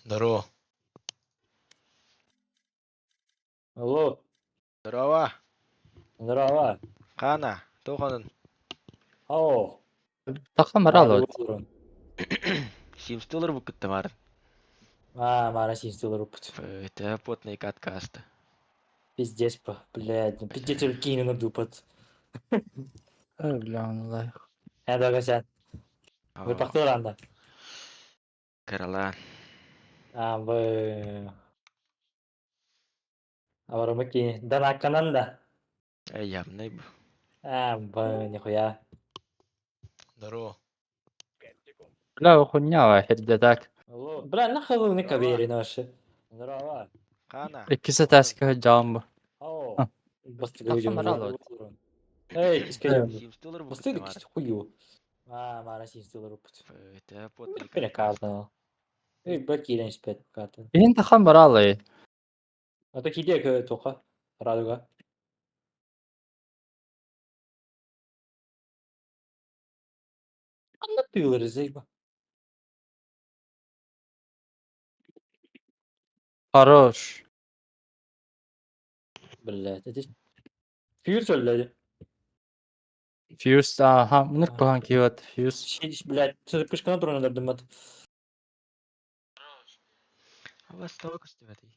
Здорово. Алло, Здорово. здорово. Қана, тоқанын. Ау, Тахам Рады ралот. көрдім. $70 болып кетті марын. Мара синстилер опыт. Это потный каткаста. Пиздец, блядь. Пиздец, кейнін дупат. Бля, онлай. Әді сен. Выпақтыр анда. Каралан. Вы... Аварымы кейін. Дан аққанан да. Явный был. Вы, нихуя. Здорово. Бля, охуня واحد так. Алло. Бля, нахуй вы не каверин вообще. Здорово. Қана. İkisi təskə jambu. Ау. А. Басты Тахам көйден ралот. Эй, кискелем. $70 болып Басты кетті марын. кисті хуйу. Мара синстилер опыт. Это потный Бля, каткаста. карта. Эй, бля, кейден спет карта. Ин тахам ралы. Ата кейде тоқа. Радуга. Anlatıyorlar Zeyba. Хорош. Блядь, это... Фьюз söyledi. Fuse aha, bunu kohan kiyot. Fuse. Блядь, ты кышкана туран дымат. Восток істемеді.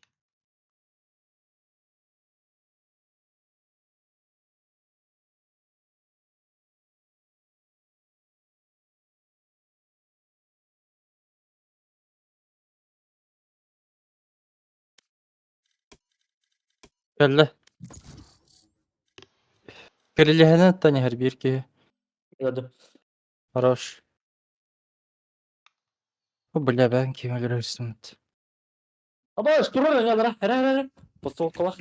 Келді. Крилехені тани her bir ki. Gördüm. Хорош. Bu bля ben kim öldürürsün? Ama туран ya lara. Her. Постол колах.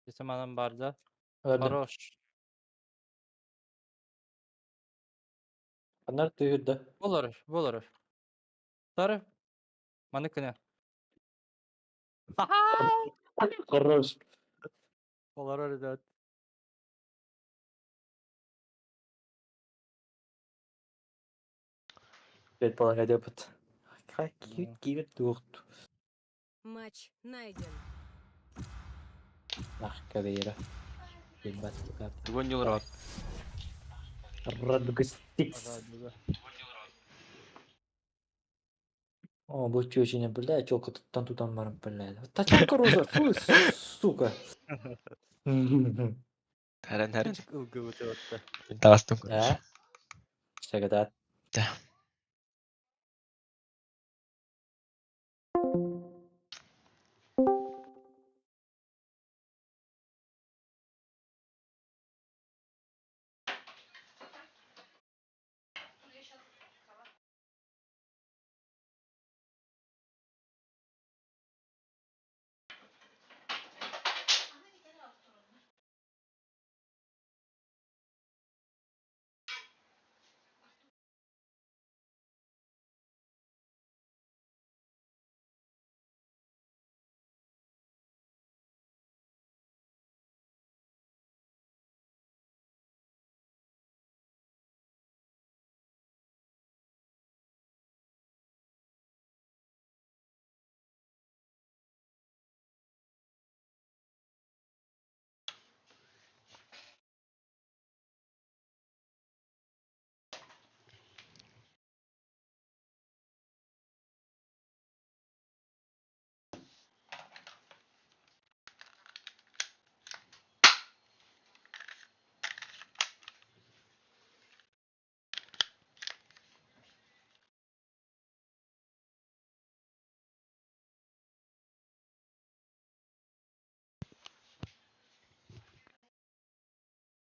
Bizim adam barda. Öldüm. Хорош. Onlar tüyürdü. Olur. Sarı. Manıkını. Хорош. Olur öyle. Бет балага депат. Как кивет тухт. Матч найден. Ах, кавера. Ебать, как. $20 от. Радуга стикс. О, будь очень, блядь, чёлка тут там марм, блядь. Тачанка роза, фу, сука. Тәрін. Ilgı ötü. Тағыстым көріш. А? Шагадат. Да.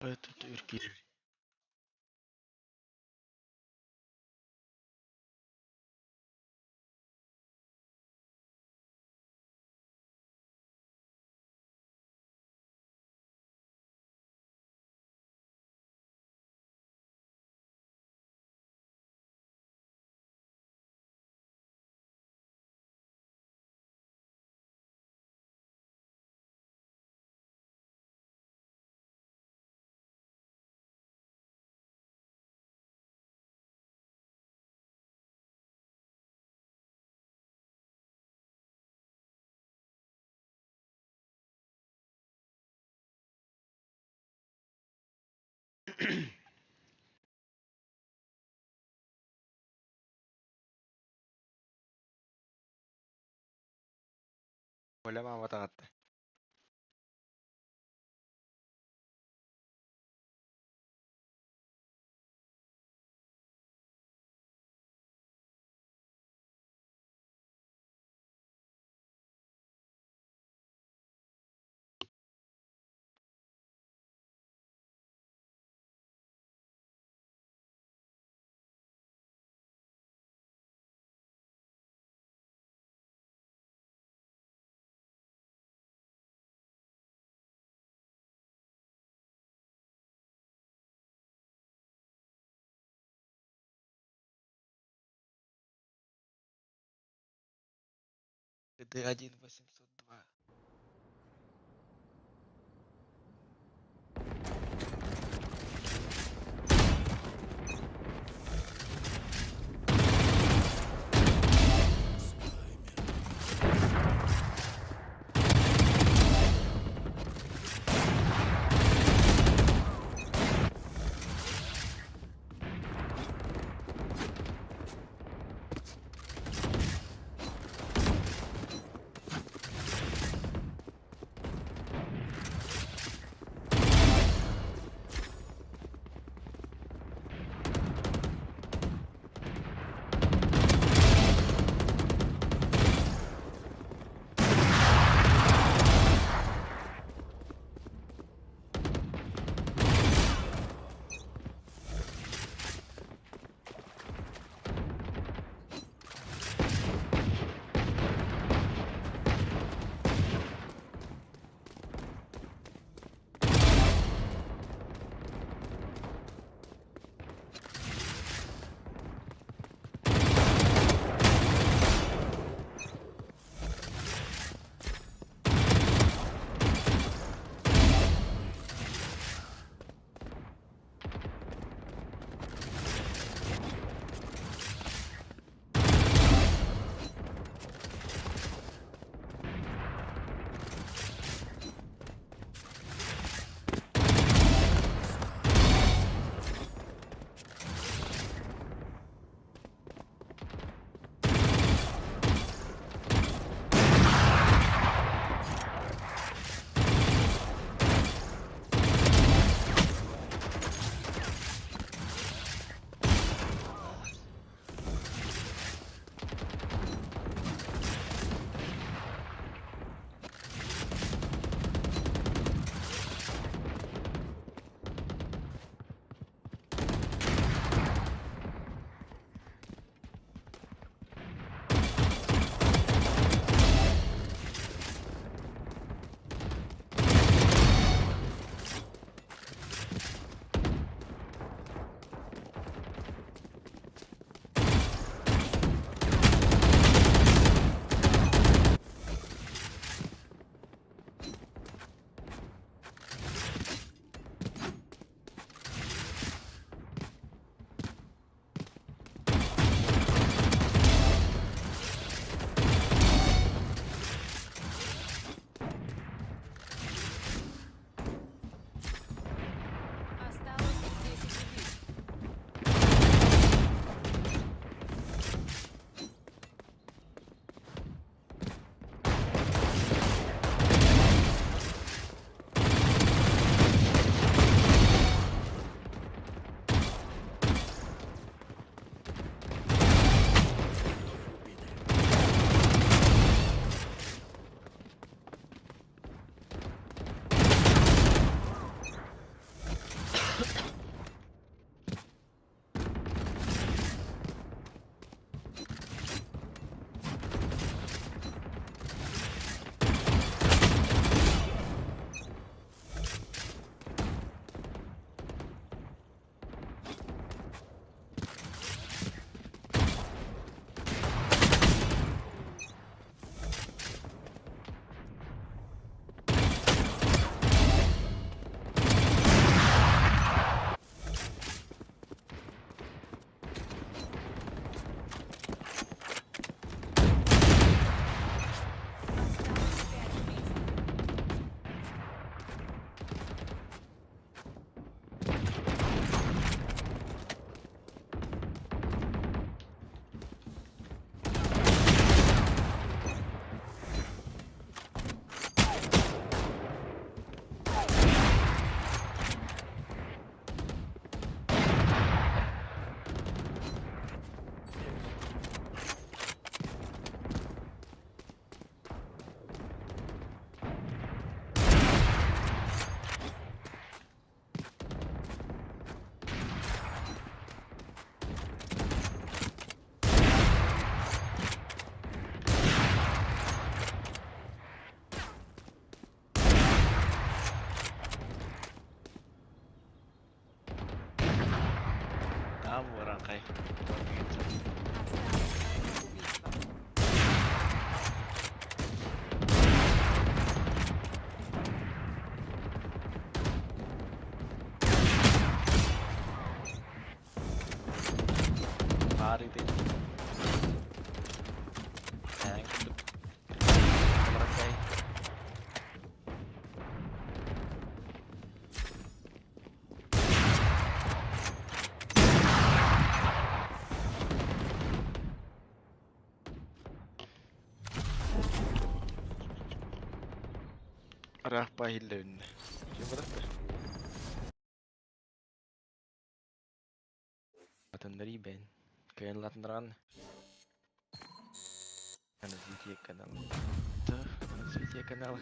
Это Türkiye. Olemaan mataatte. ГД-1 802. Kamu orang kayak gitu. Осталось одно убийство. Lari deh. Yang itu. Orang kayak Rapahilun. Coba dah. Atan dari band. Kayak latran. Ada VJ kanal. Tuh, ada VJ kanal.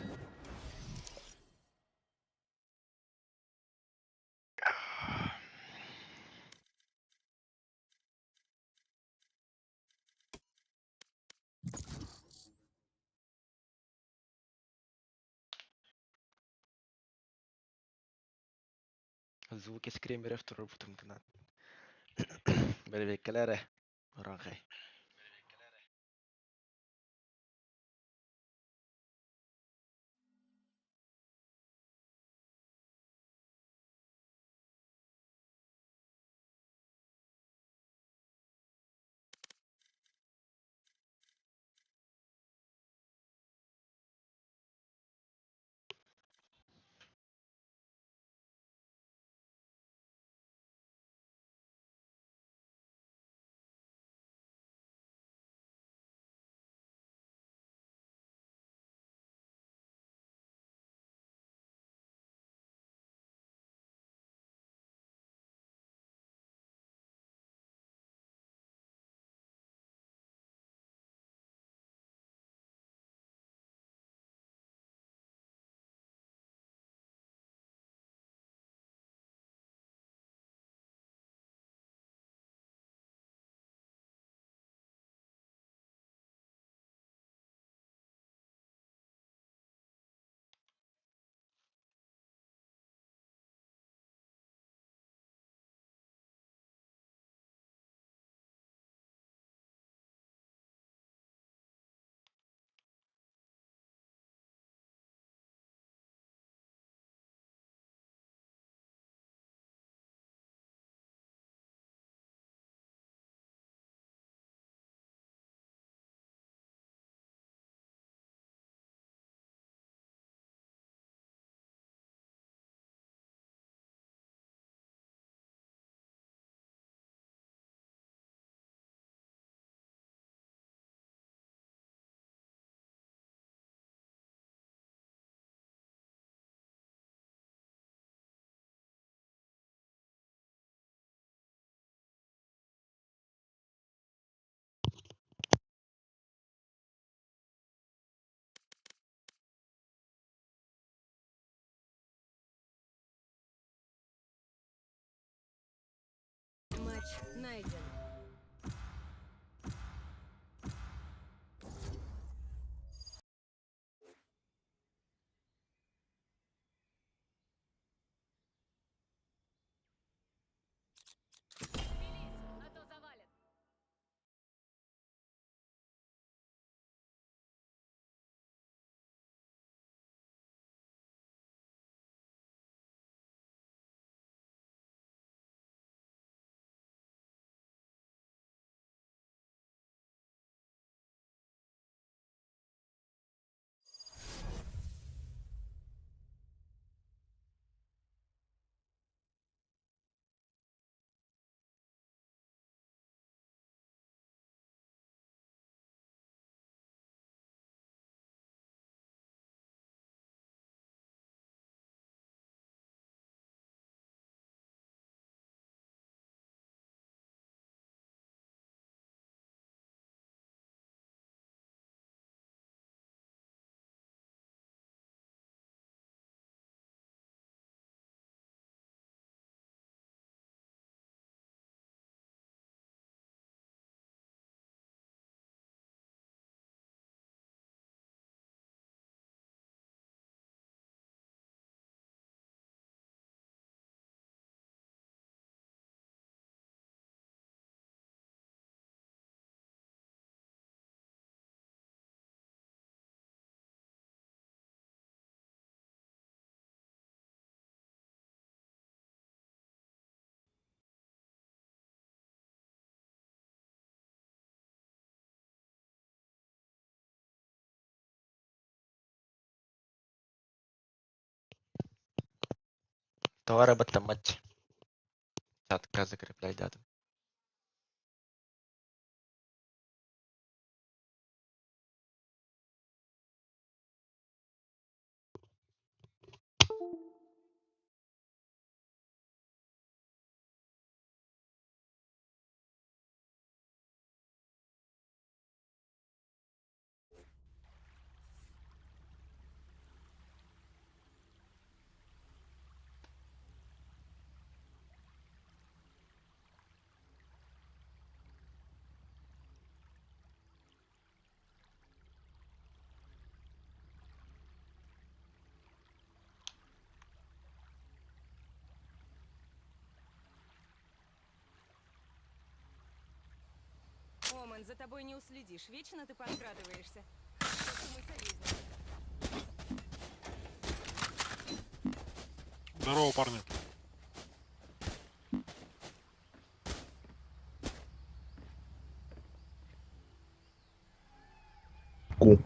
Звуки скримеров тоже потом канал. Böyle Orang kayak. Товари батамать. Чатка закріпляй дату. Оман, за тобой не уследишь. Вечно ты подкрадываешься. Хорошо, что мы союзники. Здорово, парни. Ку.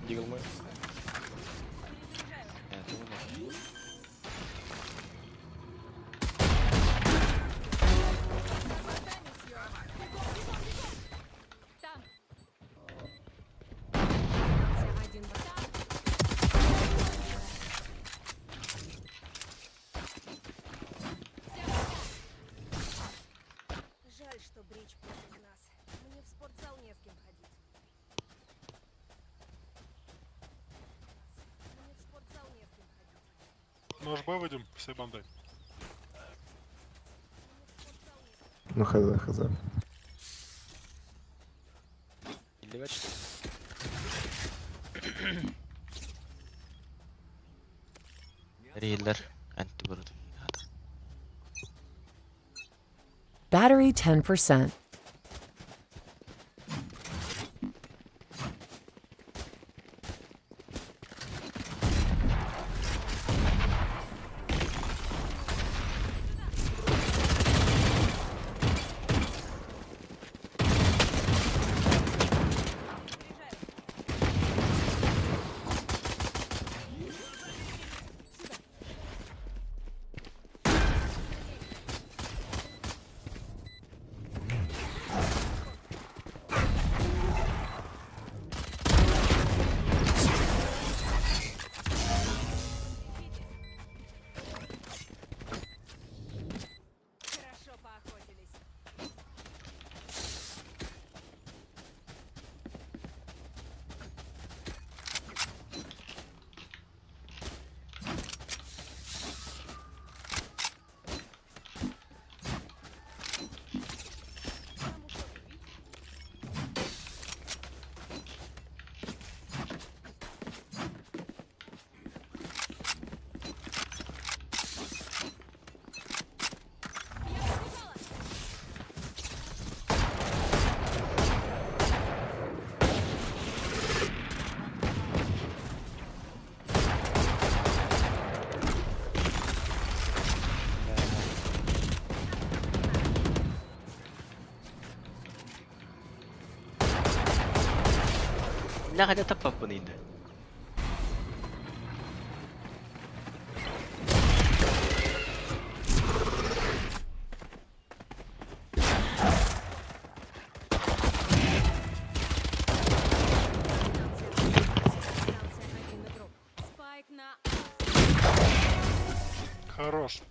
Дігл мой. Думаю. Там. Остался один враг. Жаль, что Брич против нас. Мне в спортзал не с кем ходить. Мне в спортзал не с кем ходить. Нож Б выйдем, все банды. Ну хз, хз. Іллівець, що ли? Рідлер. Антибрут. Battery 10%. Хорошо поохотились. Кому что купить? Nakadetapa po nila. Остался один игрок. Спайк на Хорош.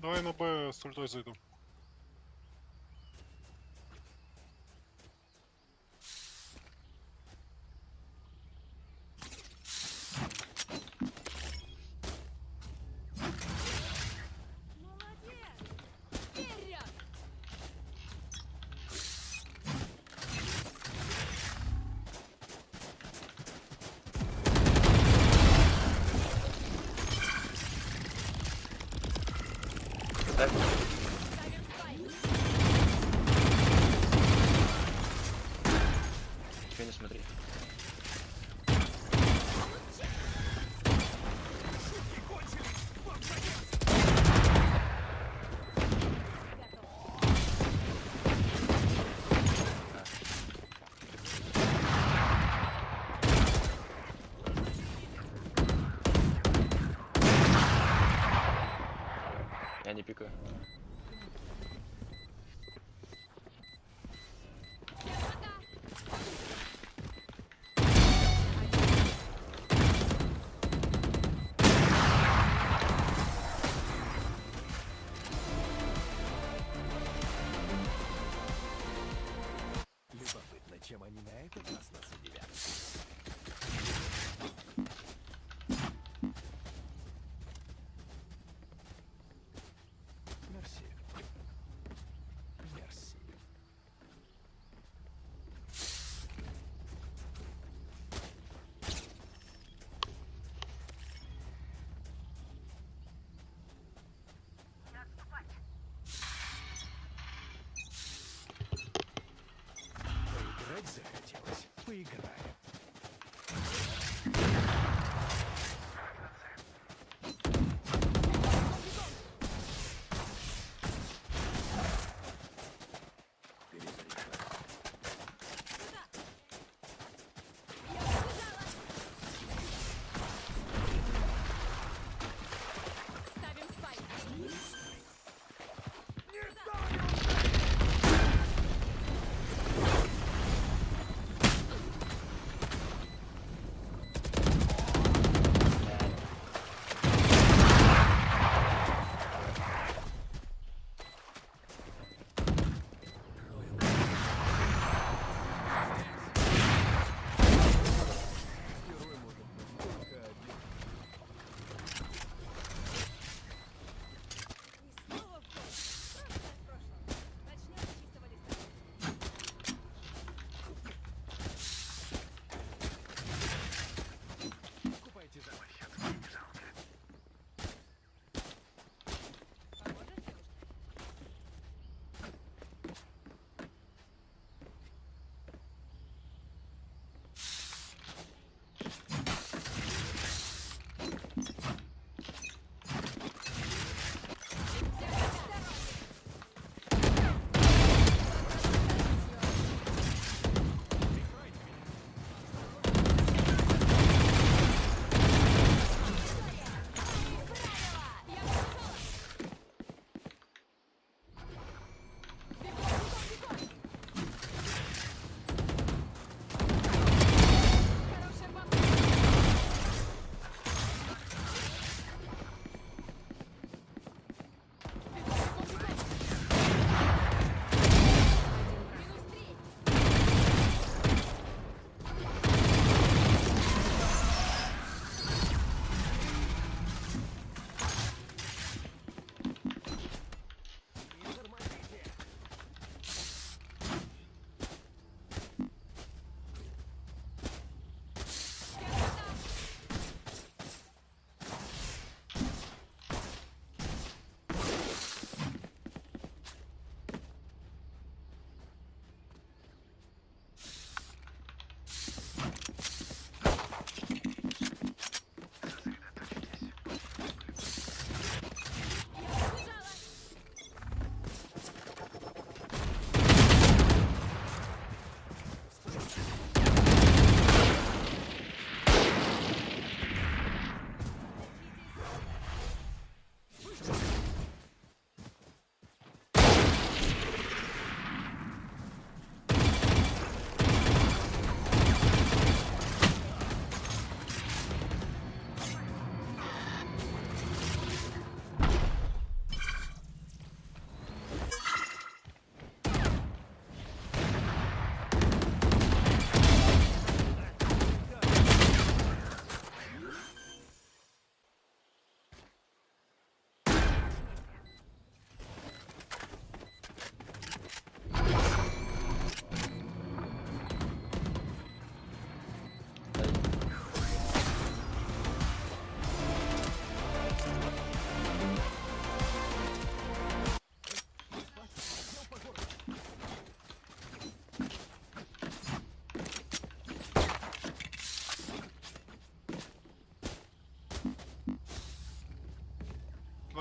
Давай на Б з ультой зайду. Ничего не смотри. Я не пикаю. Любопытно, чем они на этот раз нас удивят. Мерси. Мерси. Поиграть захотелось. Поиграем. Перезаряжаю. Ставим спайк.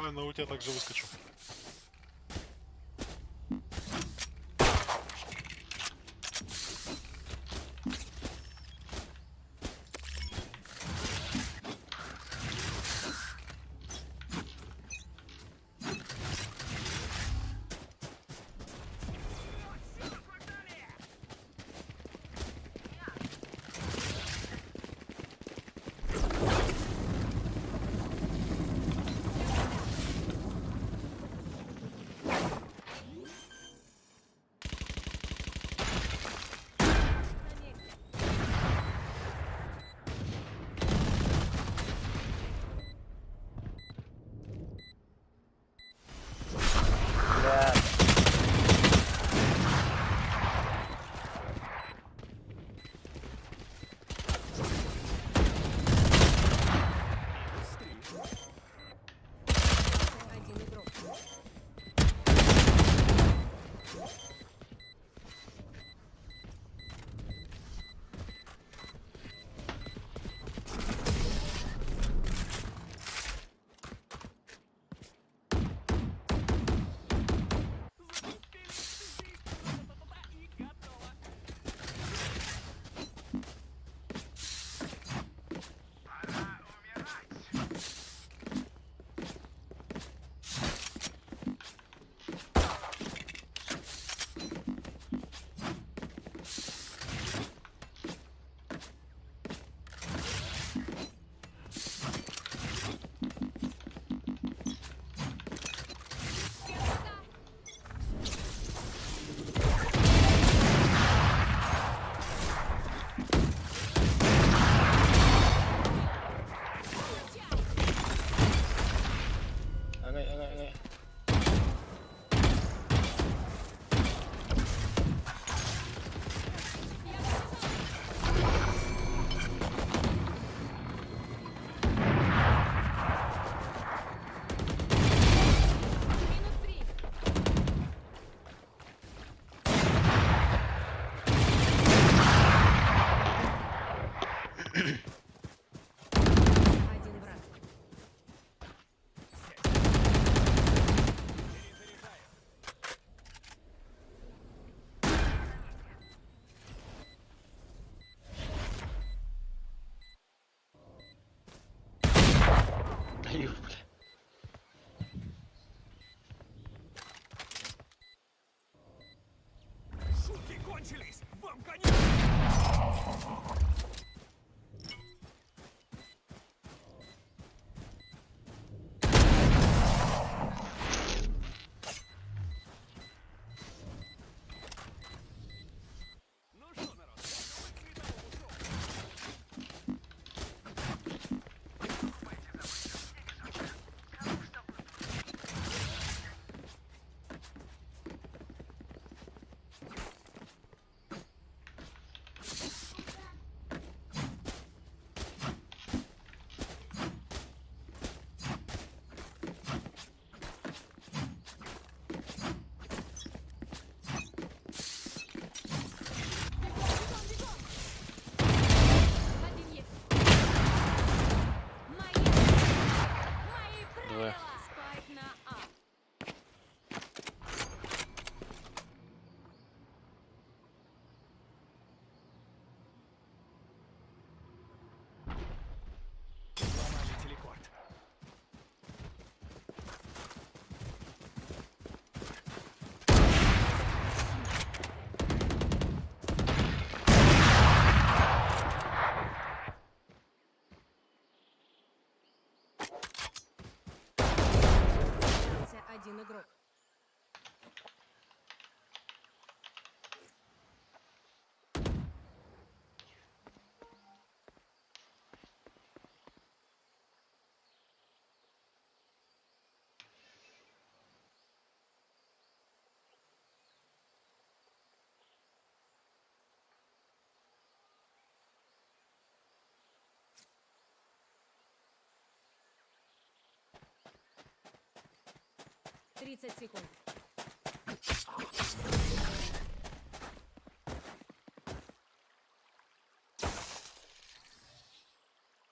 Давай на ульте также выскочу. На месте. Один игрок. Минус 3. Один враг. Аюб, бля. Шутки кончились! Вам конец! Ну что, народ, готовы к световому шоу? Один есть. Мои Двое. правила. Спайк на А. Сломали телепорт. Остался один игрок. Тридцать секунд.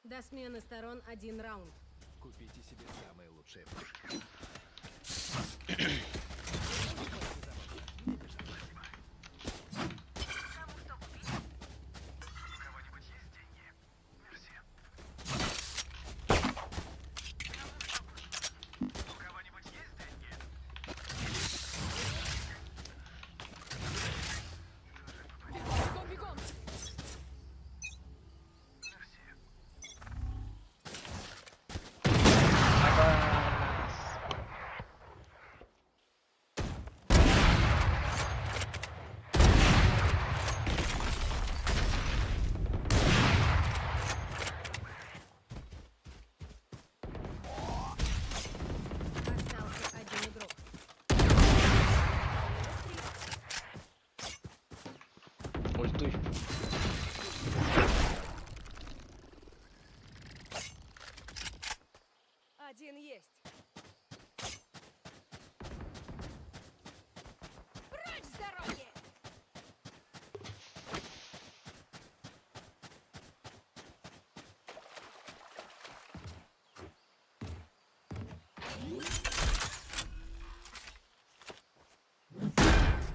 До смены сторон один раунд. Купите себе самые лучшие пушки. Остался один игрок. Ультуй. Один есть. Прочь с дороги!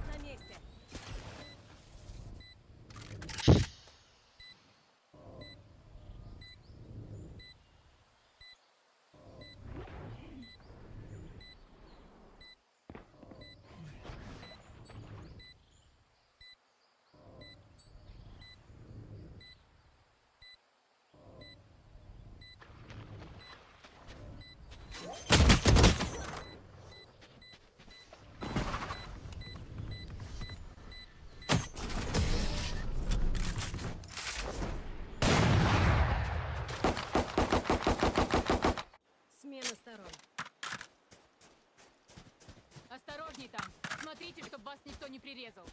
На месте. Смена сторон. Осторожней там. Смотрите, чтобы вас никто не прирезал.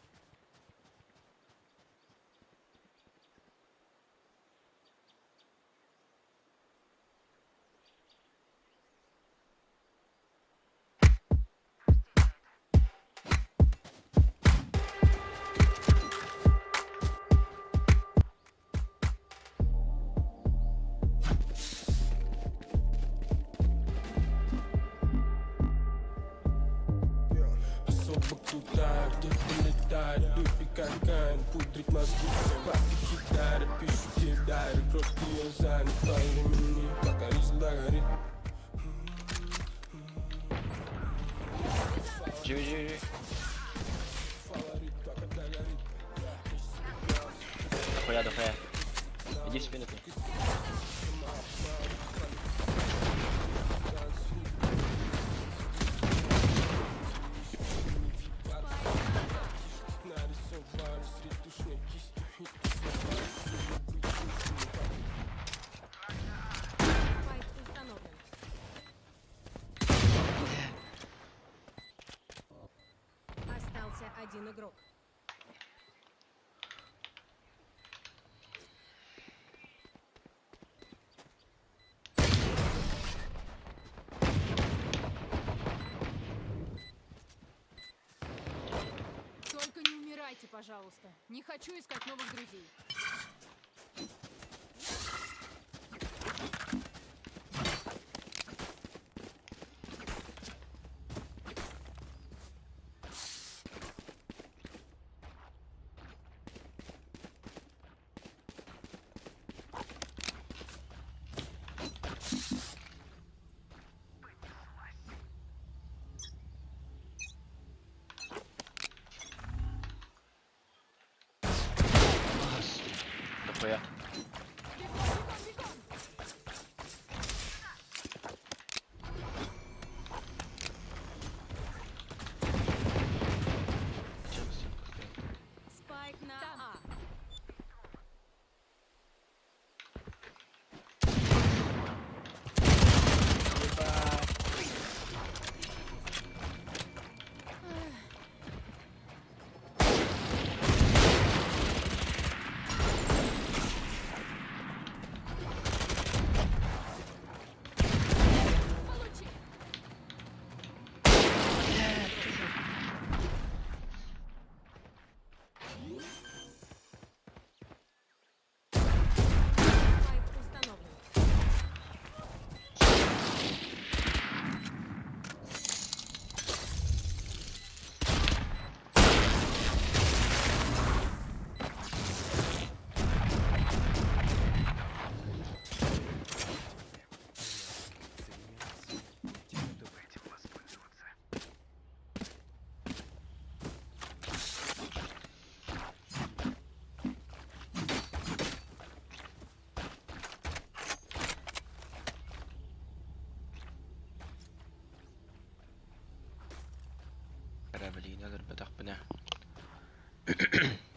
Особо крутая, где прилетает, выпекает, пудрит мозги, папки кидает, пишут кидает, кровь ее занят, по времени, пока рис догорит. Живи. Дохуя. Иди в спину ты. Файт установлен. Остался один игрок. Только не умирайте, пожалуйста. Не хочу искать новых друзей. Дохуя. Спайк на А.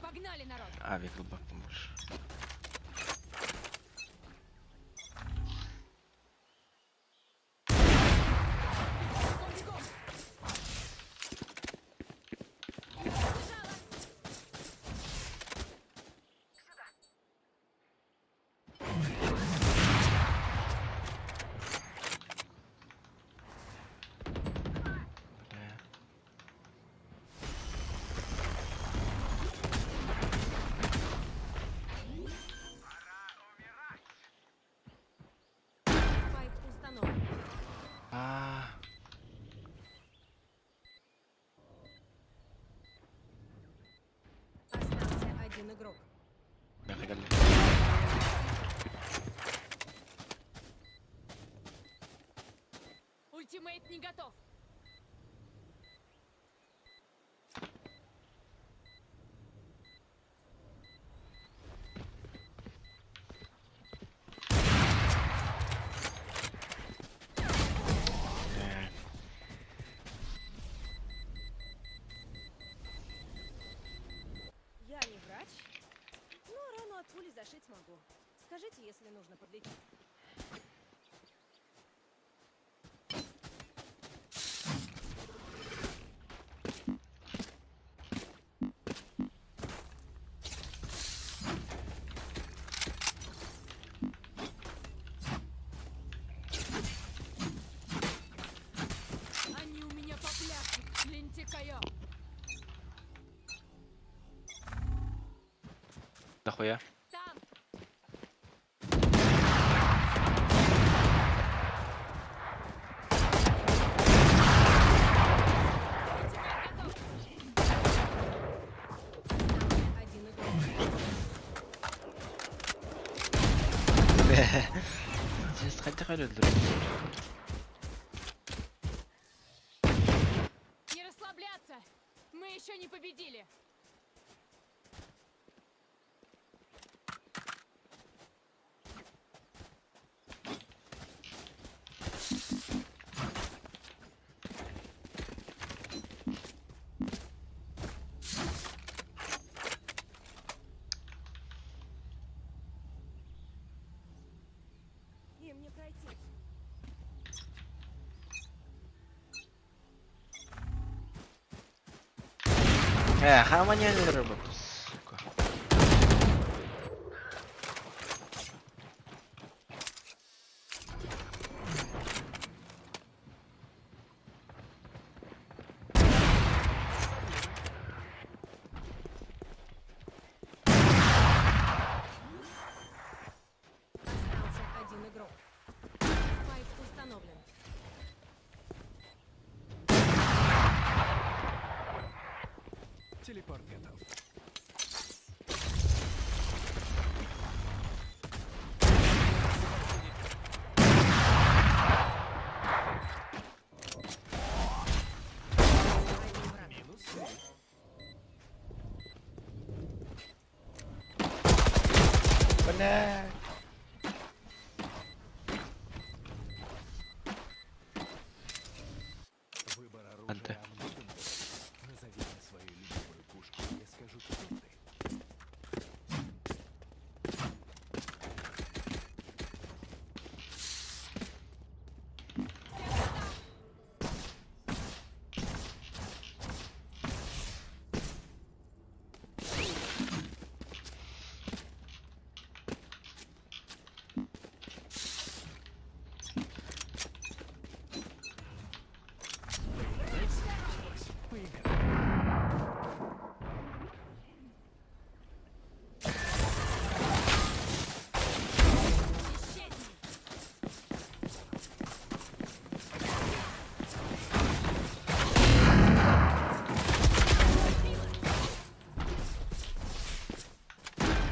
Погнали, народ! Авик глубоко больше. Бля. Спайк установлен. А, Остался один игрок. нафига ли? Ультимейт не готов! Бля. Я не врач, но рану от пули зашить могу. Скажите, если нужно подлечить. Они у меня по пляжу, лентикаё! Дохуя. Там! Ультимейт готов! Остался один игрок. Здесь хотя öldürüyor. Не расслабляться! Мы еще не победили! Им не пройти. Ama niye öyle bu? Сука. Остался один игрок. Спайк установлен. Телепорт готов. Один враг. Минус. Бля. Выбор Анте. оружия обдуман. Назови мне свою любимую пушку, я скажу, кто ты.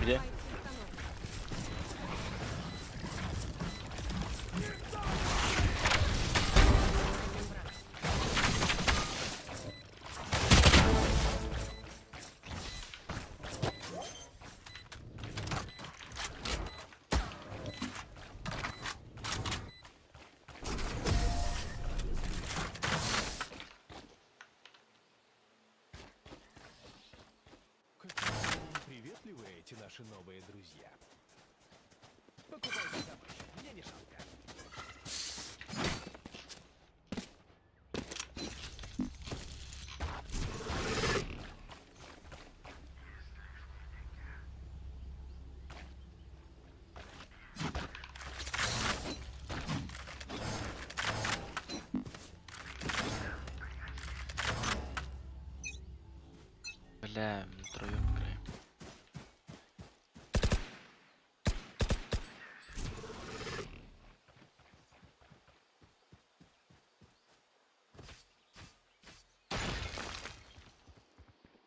Где? Спайк установлен. Один враг. эти наши новые друзья. Покупайте запахи, мне не жалко. Бля, мы втроем играем.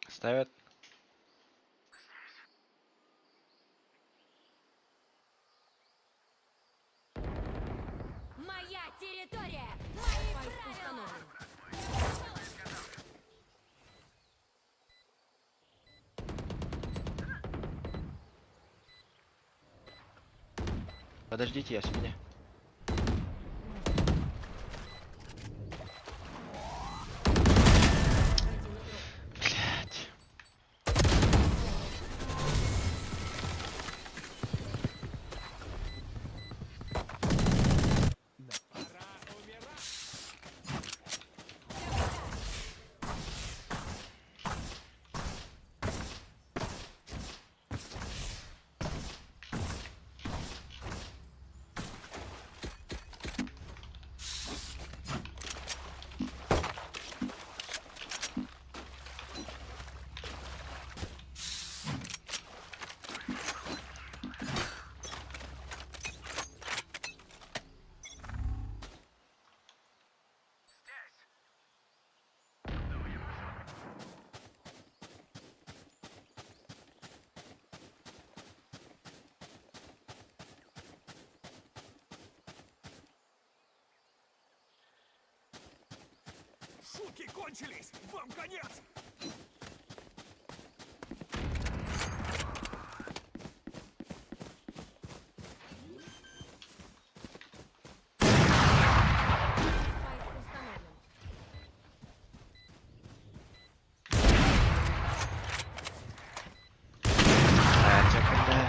Ставят. Моя территория! Мои правила! Подождите, я сегодня. Блять. Шутки кончились! Вам конец! Спайк установлен. Бля, бля.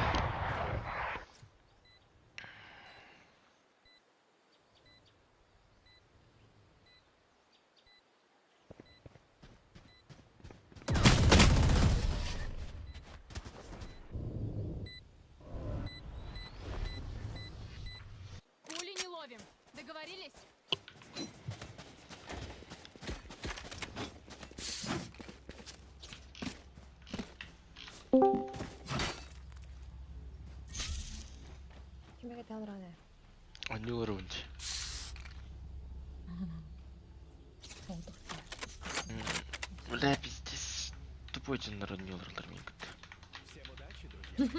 Пули не ловим. Договорились? Анюрунч. Бля, пиздец. Тупой дженер Анюрун Дарминг. Всем удачи, друзья!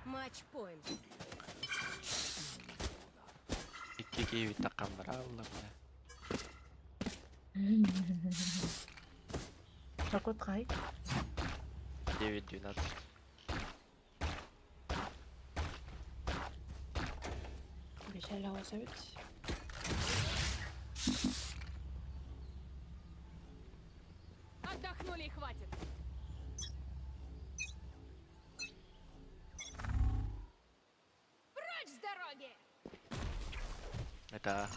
Матчпоинт. Икки витакам бралла, бля. Какой трай? 9-12. Обещали лазать. Отдохнули и хватит. Прочь с дороги! Это.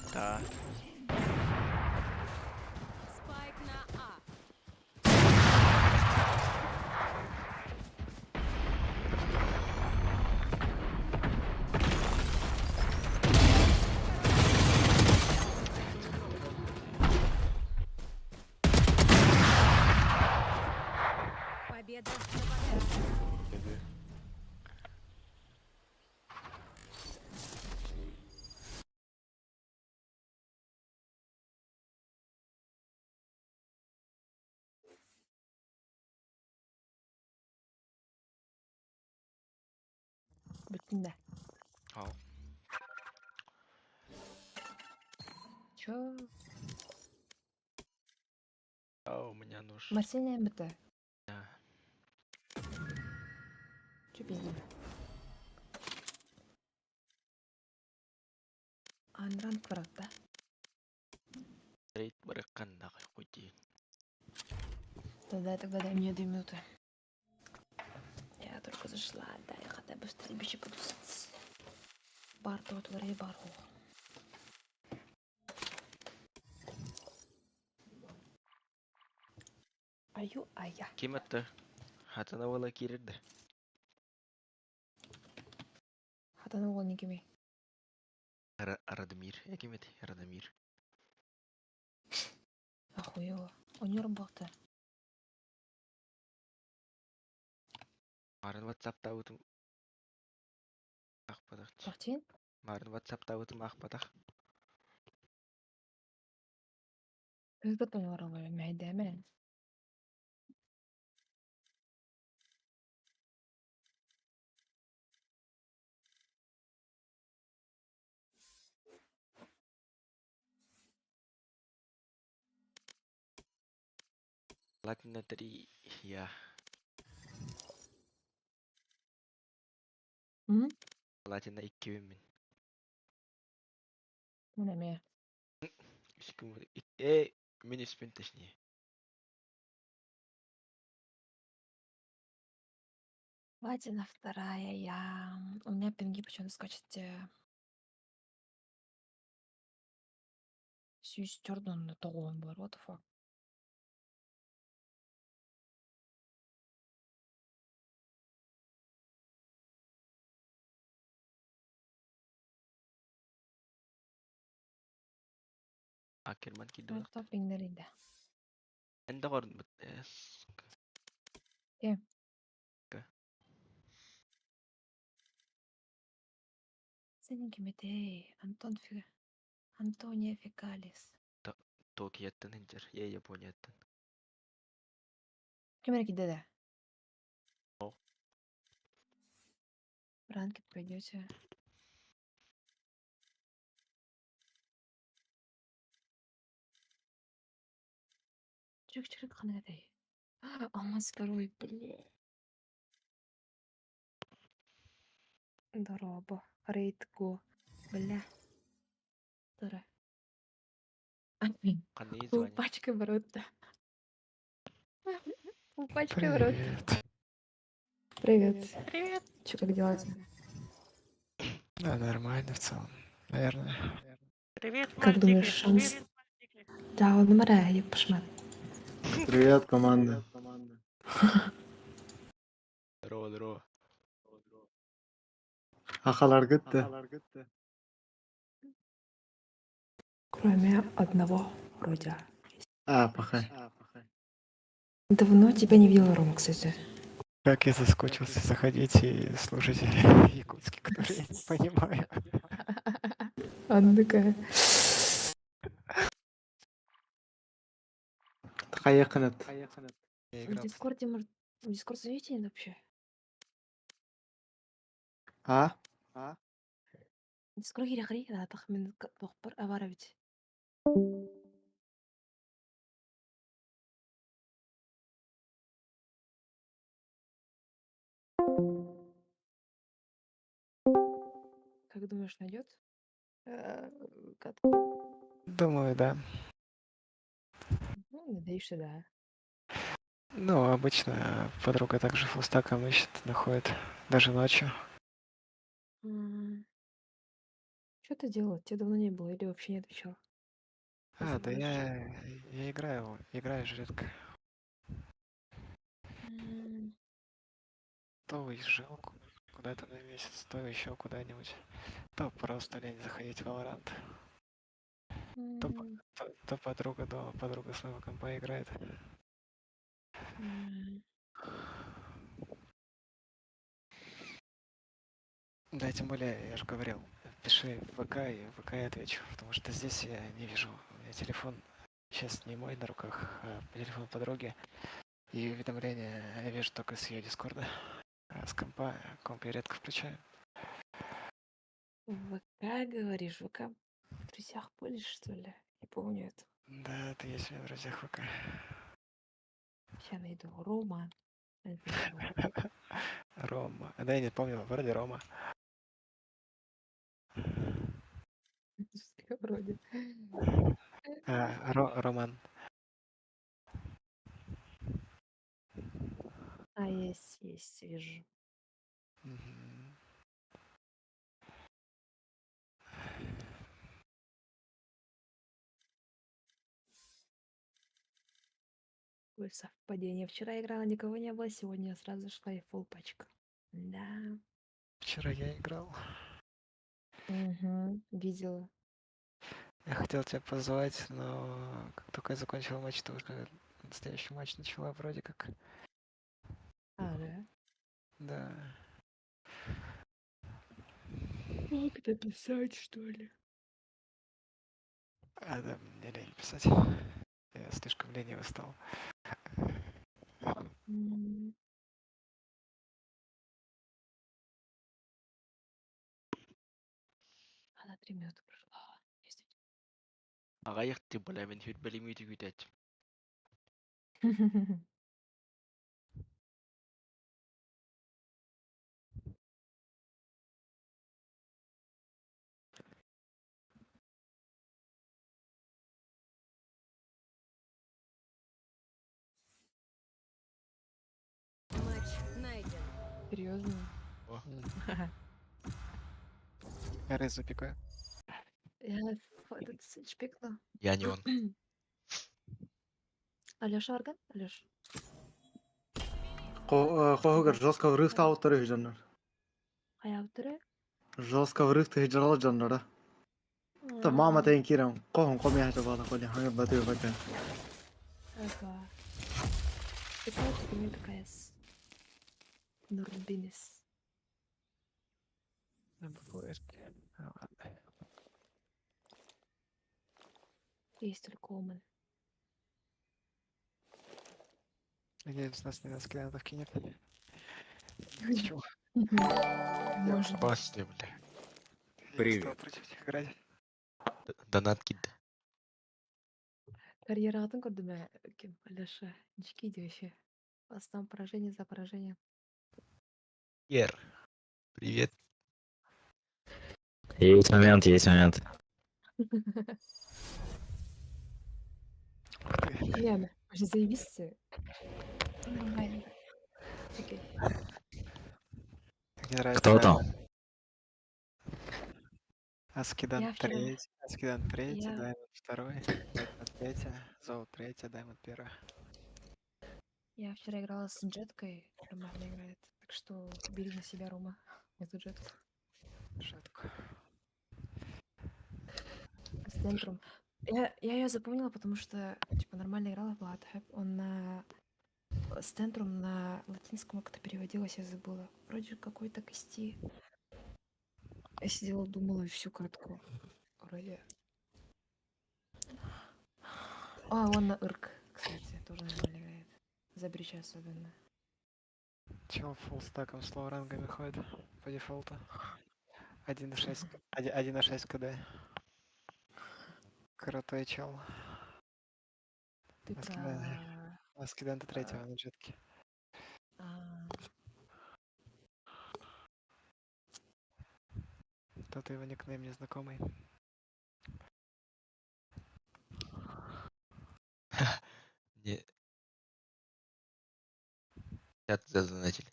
Спайк на А. Победа за подарок. Dedi. Bütün de. Al. Чё? А у меня нож. Марсения біті. Да. Чё пиздим? Анран кварат, да? Рейд бырыкканда койди. Тогда дай мне 2 минуты. Я только зашла, да, я хотя бы в стрельбище потусить. Бар тот, вари бару. Ая. Kim attı? Hatına valla girdi. Хатаны ол не кеме. Радомир. Я кем это? Радомир. Охуело. Он не работает. Марын WhatsApp'та өтім ақпадақ. Бахтин? Марын WhatsApp'та өтім ақпадақ. Ты кто не воровал? Мяйдемен. Ладно, 3. Я. М? Ладно, 2 min. Ну, на меня. 2 min. Минус min точнее. Платина вторая, У меня пинги почему-то скачет. Сүйістердің тоғуын бар, what the fuck. Акерман кидді. Топ пингдеринде. Энді қорын бұд. Кем? Senin gibi değil. Antonio Fekalis. Токиеттен инжер. Я Японияттен. Кем әрекет деді? О. В ранкет пойдете. Чирик қана дей. Алмаз второй, блин. Здорово. Рейд го. Бля. Здорово. Қандай Пол звание? пачка ворота. Пол пачка ворота. Привет. Привет. Че, как дела? Да, нормально в целом. Наверное. Как думаешь, шанс? Да, он умирает, я пошмат. Привет, команда. Здорово. Ахалар гытты. Кроме одного вроде. Пахай. Давно тебя не видела, Рома, кстати. Как я соскучился заходить и слушать якутский, который я не понимаю. Она такая. Хаяханат. Я В играл. Дискорде, может, в Дискорд зовите нет вообще? А? В Дискорд гири, да, тахмин бохпар авара бит. Как думаешь, найдет? Катку? Думаю, да. Ну, надеюсь, что да. Ну, обычно подруга также фулстаком ищет, находит. Даже ночью. Что ты делала? Тебя давно не было или вообще не отвечал? Да Забываешь? я играю же редко. То уезжал куда-то на месяц, то еще куда-нибудь. То просто лень заходить в Valorant. То подруга своего компа играет. Да, тем более, я же говорил, пиши в ВК, и в ВК я отвечу, потому что здесь я не вижу. У меня телефон сейчас не мой на руках, а телефон подруги. И уведомления я вижу только с ее дискорда. А с компа, комп я редко включаю. В ВК, говоришь, ВК в друзьях пользуешь, что ли? Не помню это. Да, ты есть у меня в друзьях ВК. Сейчас найду. Рома. Напишу. Рома. Да, я не помню, вроде Рома. Вроде. Роман. А, есть, вижу. Мгм. Какое совпадение. Вчера играла, никого не было, сегодня сразу шла и фул пачка. Да. Вчера я играл. Угу. Видела. Я хотел тебя позвать, но как только я закончил матч, то уже настоящий матч начала вроде как. А, да? Да. Как писать, что ли? А, да, мне лень писать. Я слишком ленивый стал. М. Она 3 минуты прошла. Действительно. Агаяк ти боля мен хүйт белимити хүйтэт. Матч найден. Серьезно? Я рейс запекаю. Я этот шпикла. Я не он. Алёша Арган? Алёш. Qo'g'ir жестко врыв тауттары хижандар. Хаябтыры? Жестко врыв ты хижандар жандар. Та мама тайын кирам. Qo'hon qolmay hajab bala qo'li. Hanga batı bakın. Ага. Это тебе такая с Нурбинис. Есть только Оман. Надеюсь, нас не на клиентов кинет. Не хочу. Может. Басты, бля. Я устал против них играть. Донат кидді. Карьератын көрдүм ким? Алёша. Нички иди вообще. Основном поражение за поражение. Ер. Привет. Есть момент, есть момент. Не, вообще заебись. Нормально. Окей. Мне нравится. Кто там? Аскидан Я вчера- 3, Аскидан 3, Я- Даймонд 2, Даймонд 3, Зоу 3, Даймонд 1. Я вчера играла с Джеткой. Нормально играет. Так что бери на себя, Рома. Эту Джетку. Жатко. С центром. Я ее запомнила, потому что типа нормально играла в Bloodhab. Он на с центром на латинском как-то переводилось, я забыла. Вроде какой-то кости. Я сидела, думала всю катку. Вроде. А, он на Ирк, кстати, тоже нормально играет. За брича особенно. Чел фулл стаком с лоу рангами ходит по дефолту. 1.6 КД. Крутой чел. Ты Аскидан. про... Аскидан до 3 на джетке. А, Тот его никнейм незнакомый. Не. Чат задонатили.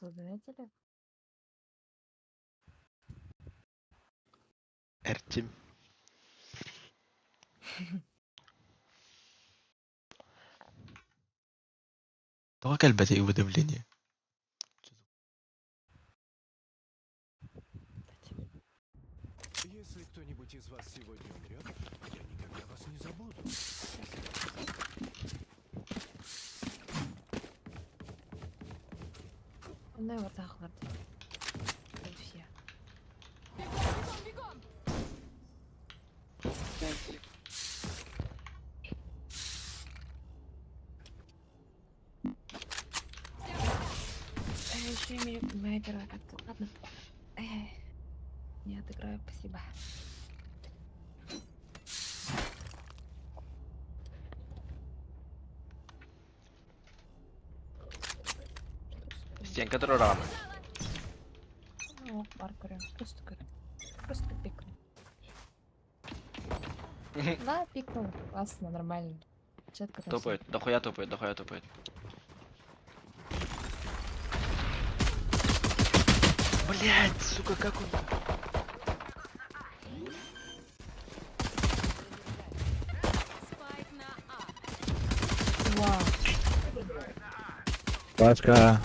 задонатили? Эртим. Только әлбәттә уведомление. Если кто-нибудь из вас сегодня умрет, я никогда вас не забуду. Ондай ортақ бар. Бегом! Еще имею мейкера как-то. Ладно. Не отыграю, спасибо. Стенка дрорами. Ну, маркеры. Просто говорю. Просто пикну. Да, пикнул. Классно, нормально. Четко там всё. Топает, дохуя топает, дохуя топает. Блять, сука, как он? Спайк на А. Вау. Пашка.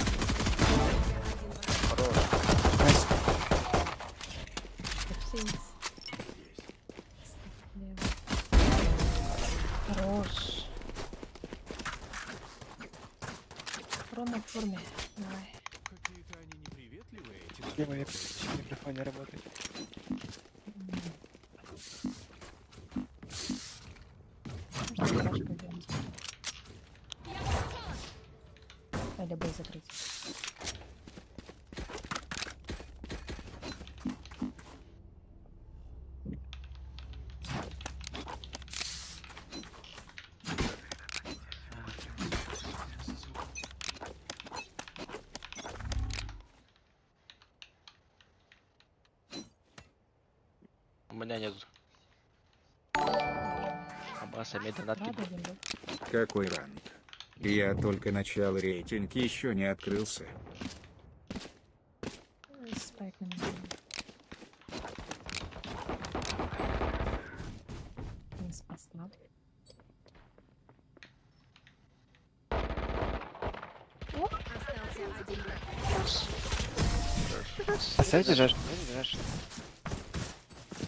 Капсейс. Хорош. Рома в форме. Давай. Какие-то они неприветливые, эти Где мой микрофон не работает? Можно гараж пойдём. Или бой закрыть. У меня нет. Абаса медленно Рада, откинул. Винду. Какой ранг? Я только начал рейтинг еще не открылся. Спайк на меня. Не спасла. Остался один враг. Оставьте жаж.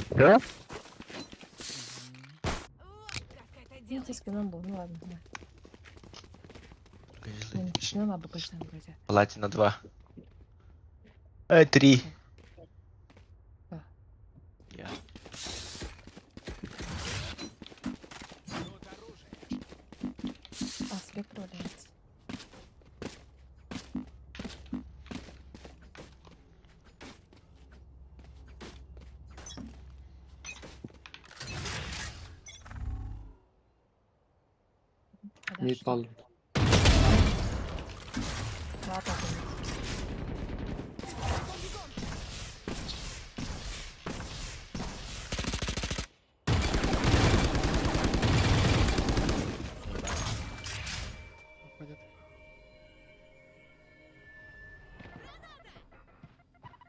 Как это Ну, делать? ты спином был, ну ладно. Да. Ну, не спином, а бэкэшным вроде. Платина 2. 3. Да. Я. А, спектр валяется. Мид пал. Да, так и есть.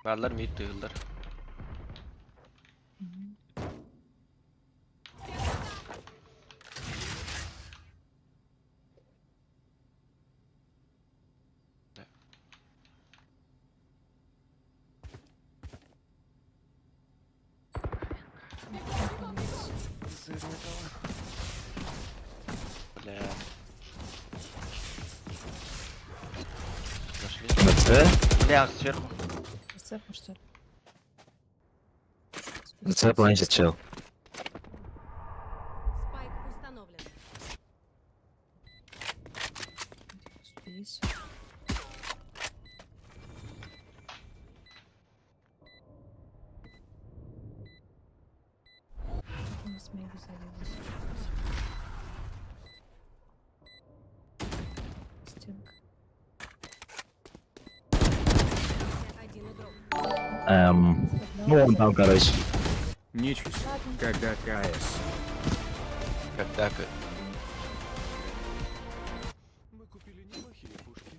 Varlar mid duyuldular. Мгм. Бля. Нашли. Бля, сверху. Зацепу, что ли? Запланчит чел. Спайк установлен. Здесь. У нас мейби завелась. Стенка. Остался один игрок. Ну он там, короче. Ничего себе. Когда КС. Когда Мы купили неплохие пушки.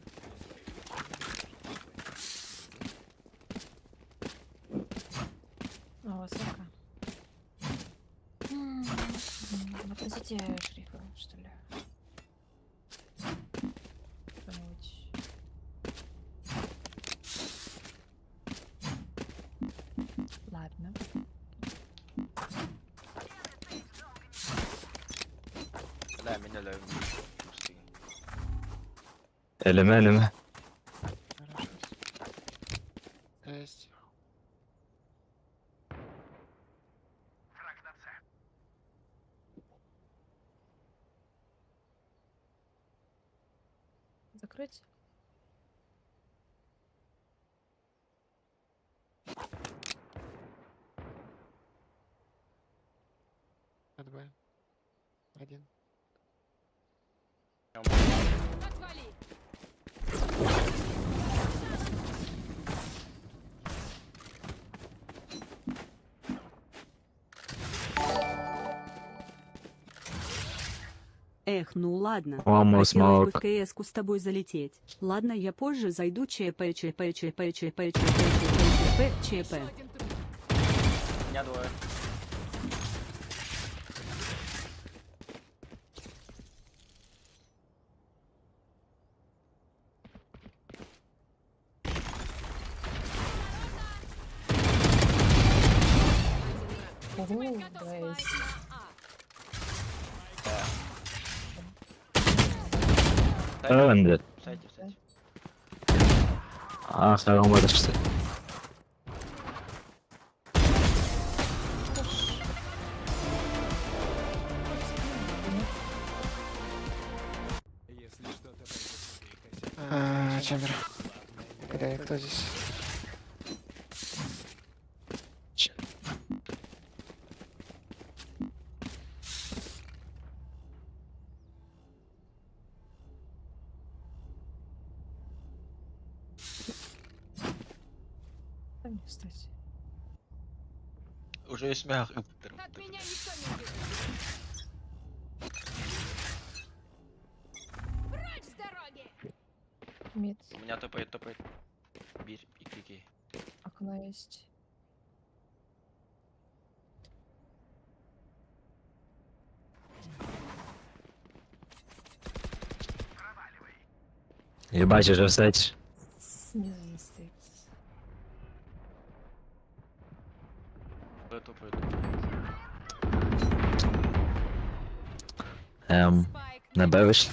А, высоко. Напросите шрифа, что ли? Кто-нибудь. Ладно. Бля, меня ловим. Пустые. Элеме. Есть. Закрыть? Отбой. Один. Отвали! Эх, ну ладно. Almost Хотелось бы smoke. в КС-ку с тобой залететь. Ладно, я позже зайду ЧП. Еще один труп. Меня двое. Ого, Готов найс. спать на А. Öldü. Сайте, сайте. Ah, olmadı işte. Если что-то пойдет по косяку, Чембер. Когда кто здесь? Там, кстати. Уже есть мях. От меня никто не убежит. Прочь с дороги! Мид. У меня топает, топает. Бери и клики. Окно есть. Ебать, уже встать. Снизу не стоит. Топает. Спайк. На Б вышли.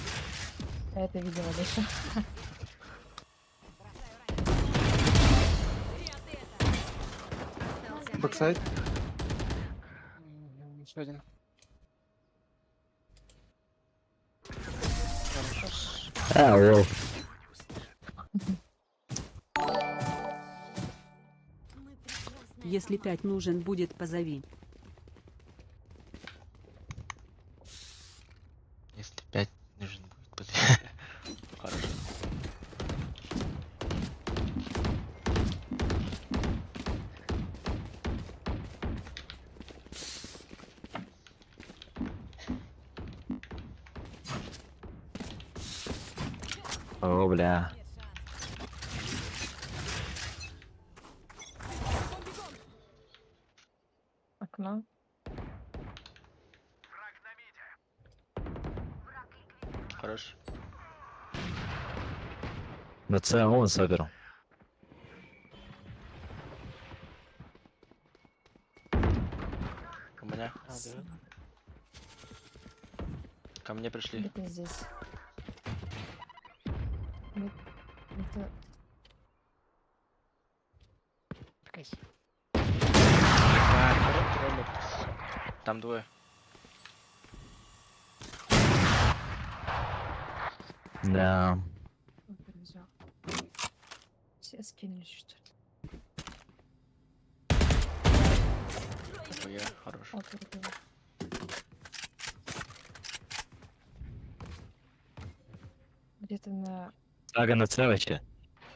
Я это видела дальше. Зря ты это. Остался Бэксайд. Еще один. Хорошо. А, лол. Если 5 нужен будет, позови. Если 5 нужен будет. Хорошо. О, бля. Окно. Хорош. На це он соберу. У меня. Ко мне пришли. Где-то здесь. Мид. Это... Покайся. Там двое. Да. взял. Все скинулись, что ли? Ой, хорош. О, перебила. Где-то на... Сага на С вообще.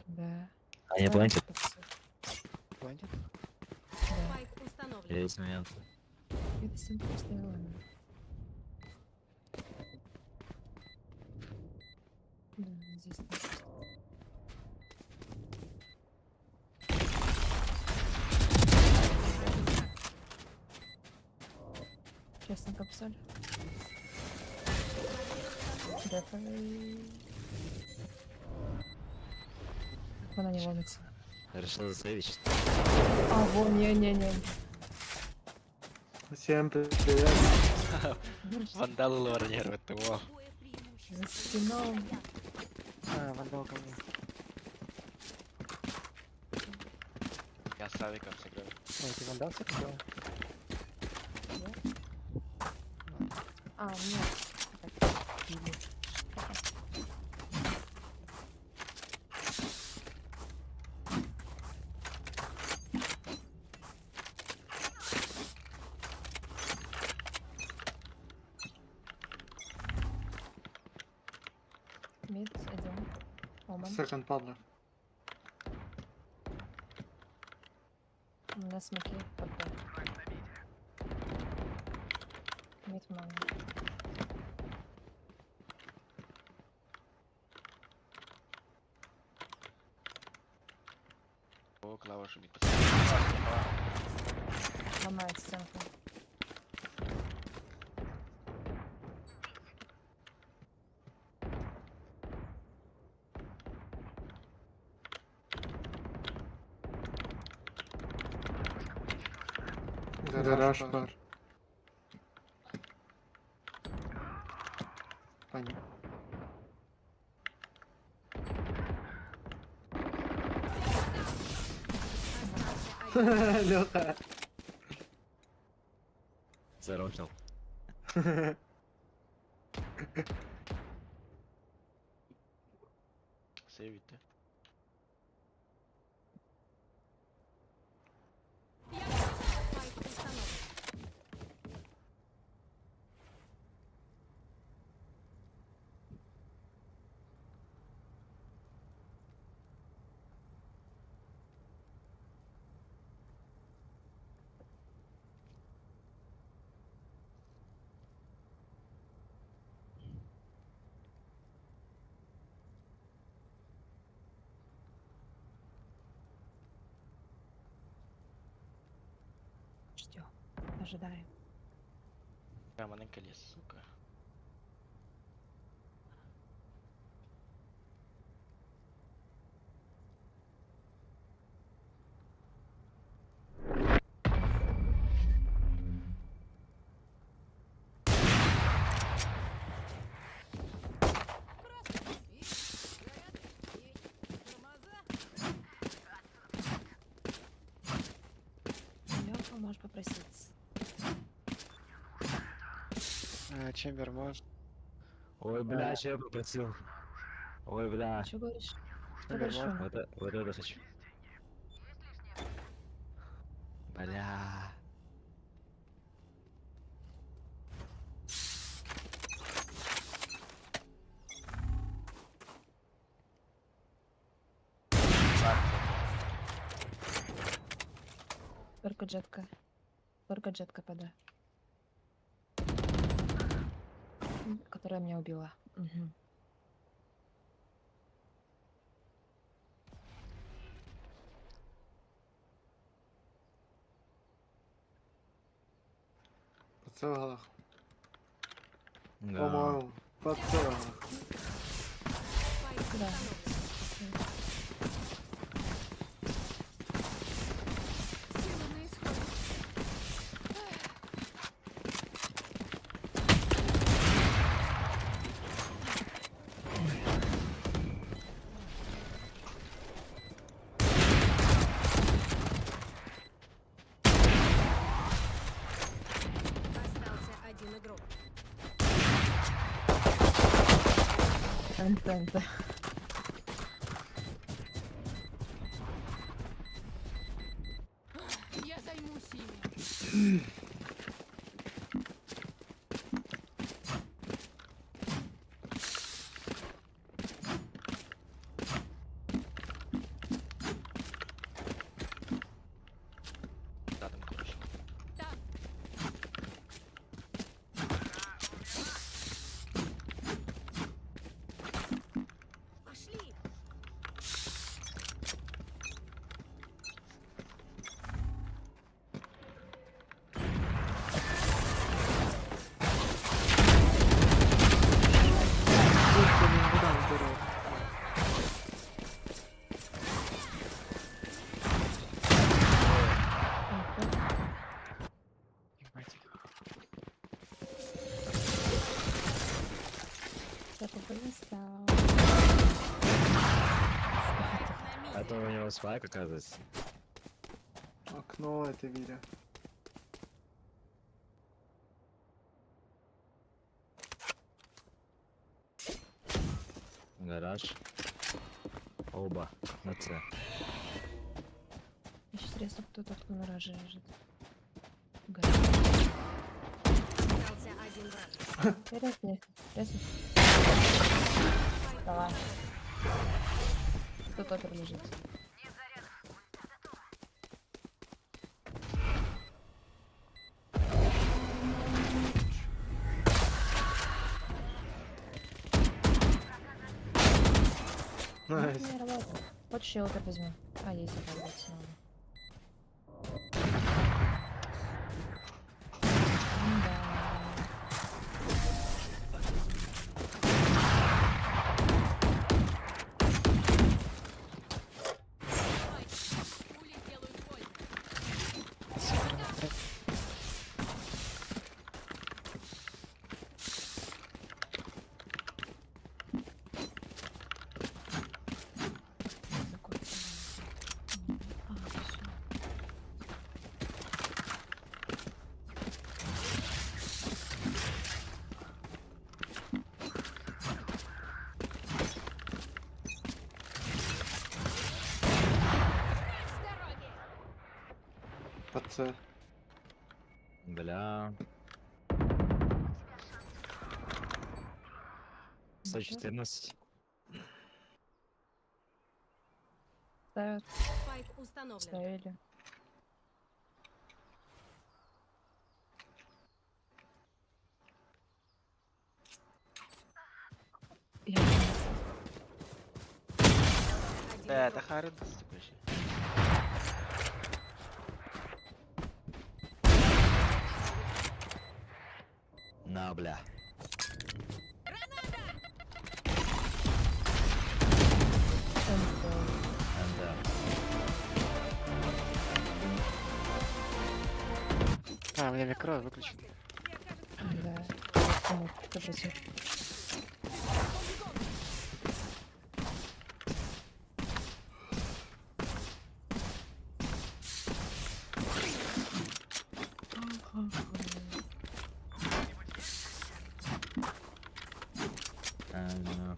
Да. А не плантит? Плантит? Да. Спайк установлен. Есть момент. Это стенку поставила она. Да, здесь. Честно, капсаль. Дефай. Она не ломится. Решил засейвить. А, вон, не-не-не. Всем привет. Вандалы лаварнируют его. За спиной. Вандал ко мне. Я с авиком сыграю. Ой, ты вандал все сделал? А, нет. Так, или- Оман. Second падла. У меня смоки под Б. Нет маны. О, клава шумит. Ломает стенку. Гараж бар. Понятно. Лёха. Зарошил. Сейвите. Ждем. Ожидаем. Я маленька ліс, сука. Лёха, можешь попроситься. Чембер может. Ой, бля, что я попросил? Ой, бля. Что говоришь? Что Чембер говоришь, может. Рома? Вот это хочу. Бля. Только джетка. Только джетка пода. Которая меня убила. Мгм. Поцеловал. Да. По-моему, поцеловал. Да. Сила на исходе. Остался один игрок. Контента. Я займусь ими. Да, там короче. Там. Пошли! Я попылистал. Это у него спайк, оказывается. Окно это видя. Гараж. Оба. На С. Я сейчас резну, кто тут на гараже лежит. Остался один враг. Резни. Резни. Давай. Тут опер лежит. Найс. Не работает. Хочешь, я опер возьму? А, есть опер снова. Да. Пули делают больно. Какой всё. Под С. Бля. 114. Ставят, Спайк установлен. ставили. Я не знаю. Один Та игрок. хард стукаешь. На, бля. Да. А, у меня микро выключен. Да. Кому? Кто просил? Ну.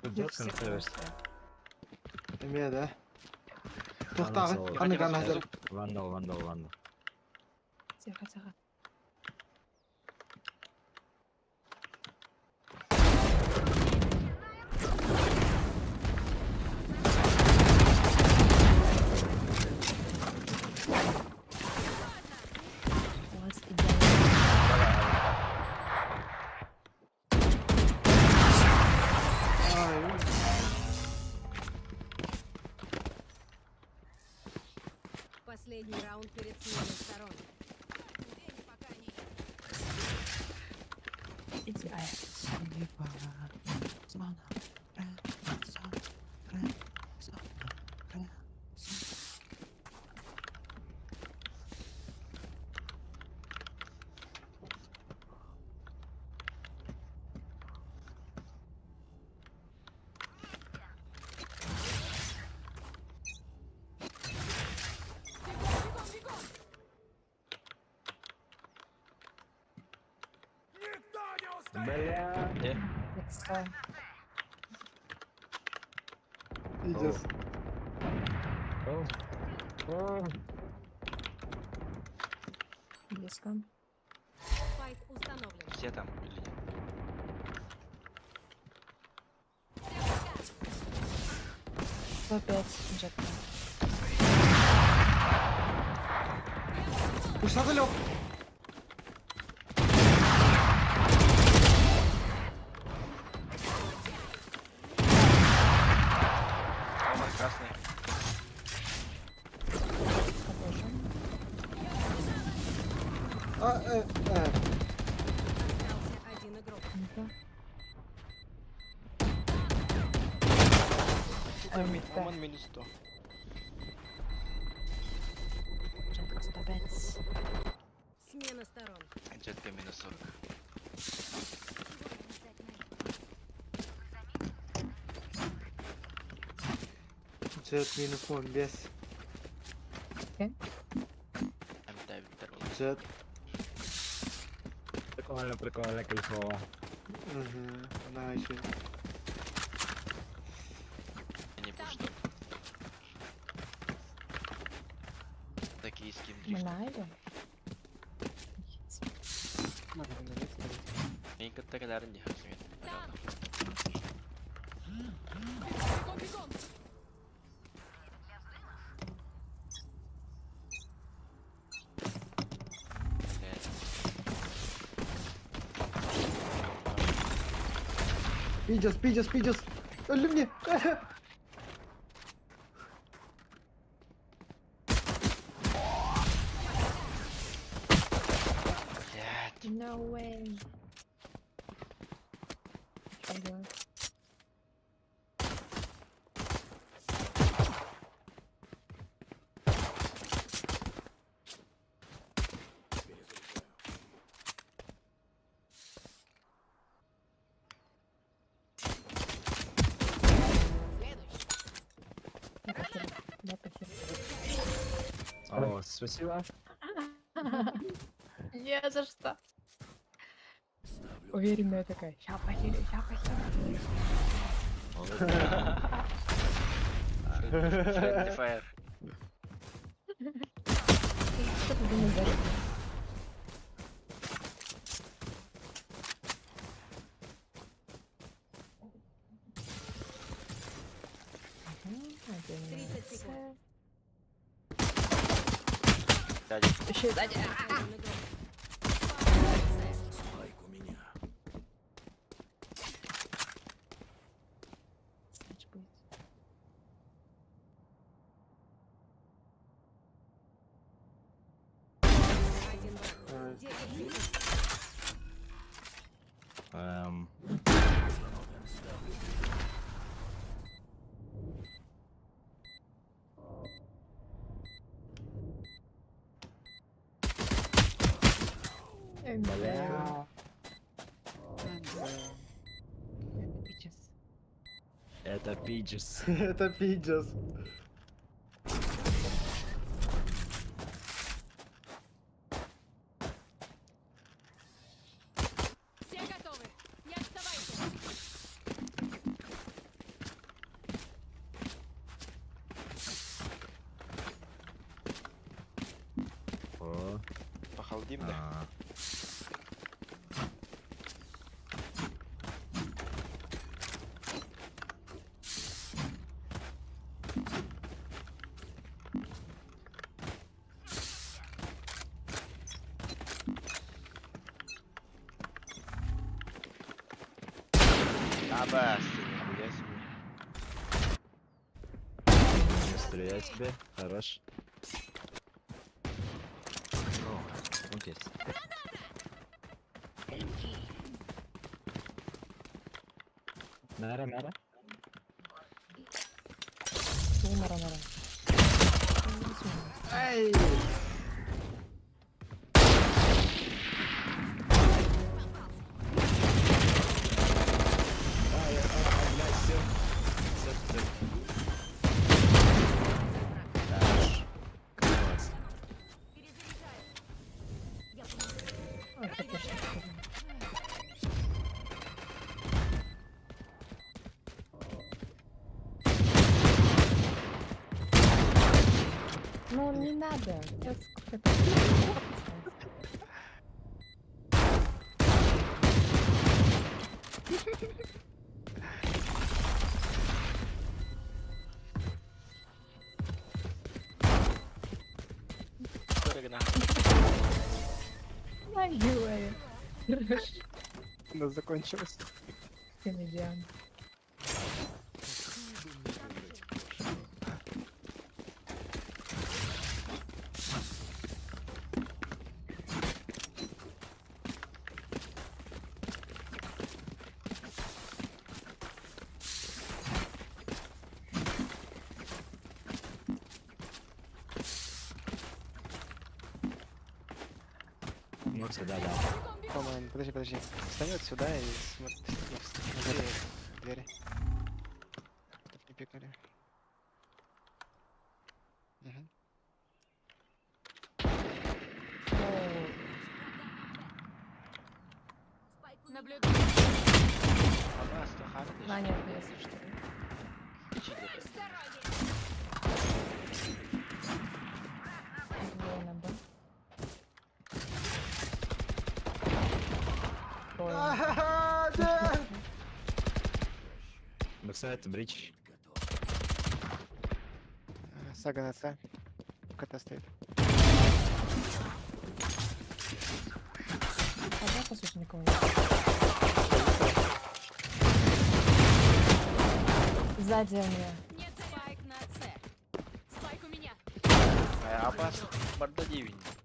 Тут Все концерт. Эме, да? Ладно, Тоқтағы, сол. қаны hazır. Вандал. Тихо, тихо. У вас идеально. Ай, Последний раунд перед сменой сторон. Идеально. Бля. Лицо. идет. Близко. Спайк установлен. Все там или нет? По 5 джетка. Ушла далек. Омар красный. Похоже. Остался один игрок. Ну-ка. Оман минус 100. Джетка 105. Смена сторон. Джетка минус 40. Джет минус 15. М9 второй. Джет. Прикольно, кайфово. Угу. Она еще. низьким дрифтом. Знаю. Helikopterlerin cihazı geldi. Бегом, бегом! Пидес, пидес, пидес! Öldü мне! No way. Что делать? Я похерю. Я похерю. О, спасибо. Не за что. Уверенная такая. Ща похерю, ща похерю. Friendly fire. Что ты думаешь, Заря? Мгм, 30 секунд. Дядя. Еще и сзади. Спайк у меня. Значит, будет. Один балл. 10 секунд. Бля. Это пичес. Это пиджес. Это пидес. Все готовы! Не отставайте! О, Похолодим, да? а. Да, бас, нихуя себе. Стреляй себе, хорош. О, вот есть. Нара, нара. Нора. Ай! Класс. Ой, это что такое? Ну, не надо. Сейчас это... Дорого. Ай, говорю. Хорошо. Ну, закончилось. Комедиан. Ну, сюда, да. По-моему, подожди. Встань вот сюда и смотри в двери. Чтоб не пикнули. Мгм. Наблюдаю. А бас, то хардиш. На, нет, если что. Читер. Двое на Бэксайд, бридж. Сага на С. КТ стоит. А да, по сути, никого нет. Сзади у меня. Нет, Спайк на С. спайк у меня. Apa berdiri ini?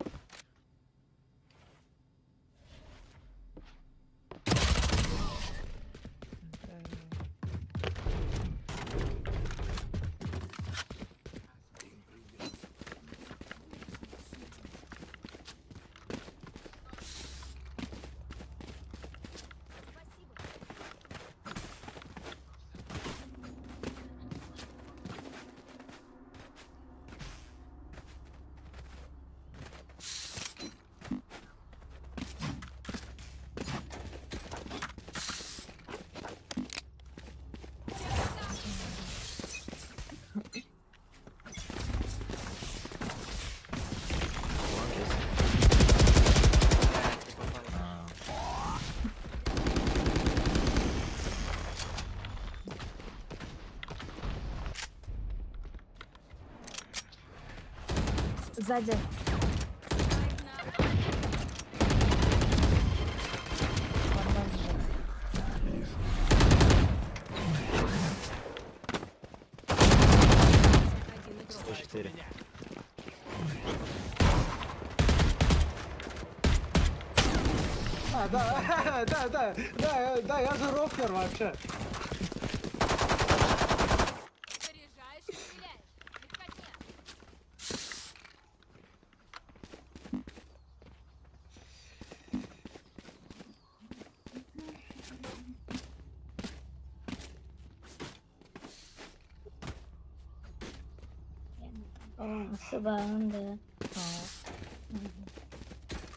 Сзади. Спайк на Вандал лежит. один игрок. 104. Да, я же рофлер вообще. Заряжаешь и стреляешь.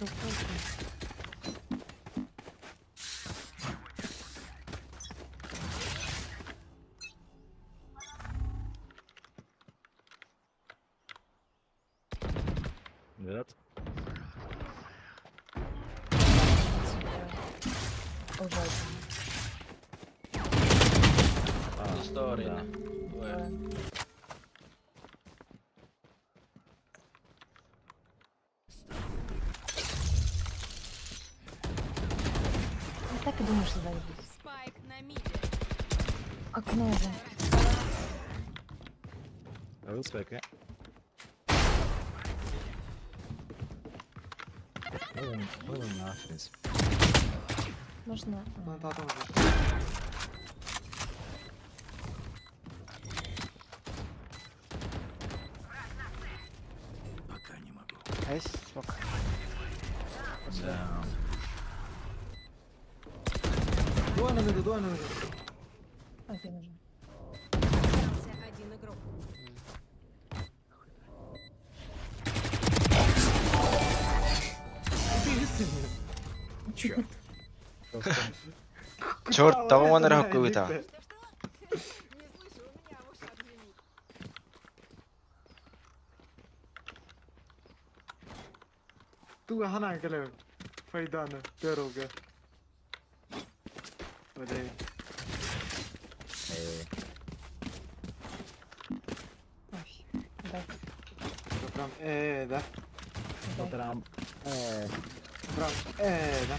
Легкотня. Нет. Ужасно. Story да. ini. Я так и думаю, что сзади будет. Спайк на миде. Окно же. I will spec, yeah. Ну, на, в принципе. Можно... Пока не могу. А есть смог? Да. Один уже. Остался один игрок. Черт, того вон рахует. Не слышу, у меня в ушах звенит. तू हना के ले फायदा न करोगे अरे Ой, дай, прям да дай. Утром. прям да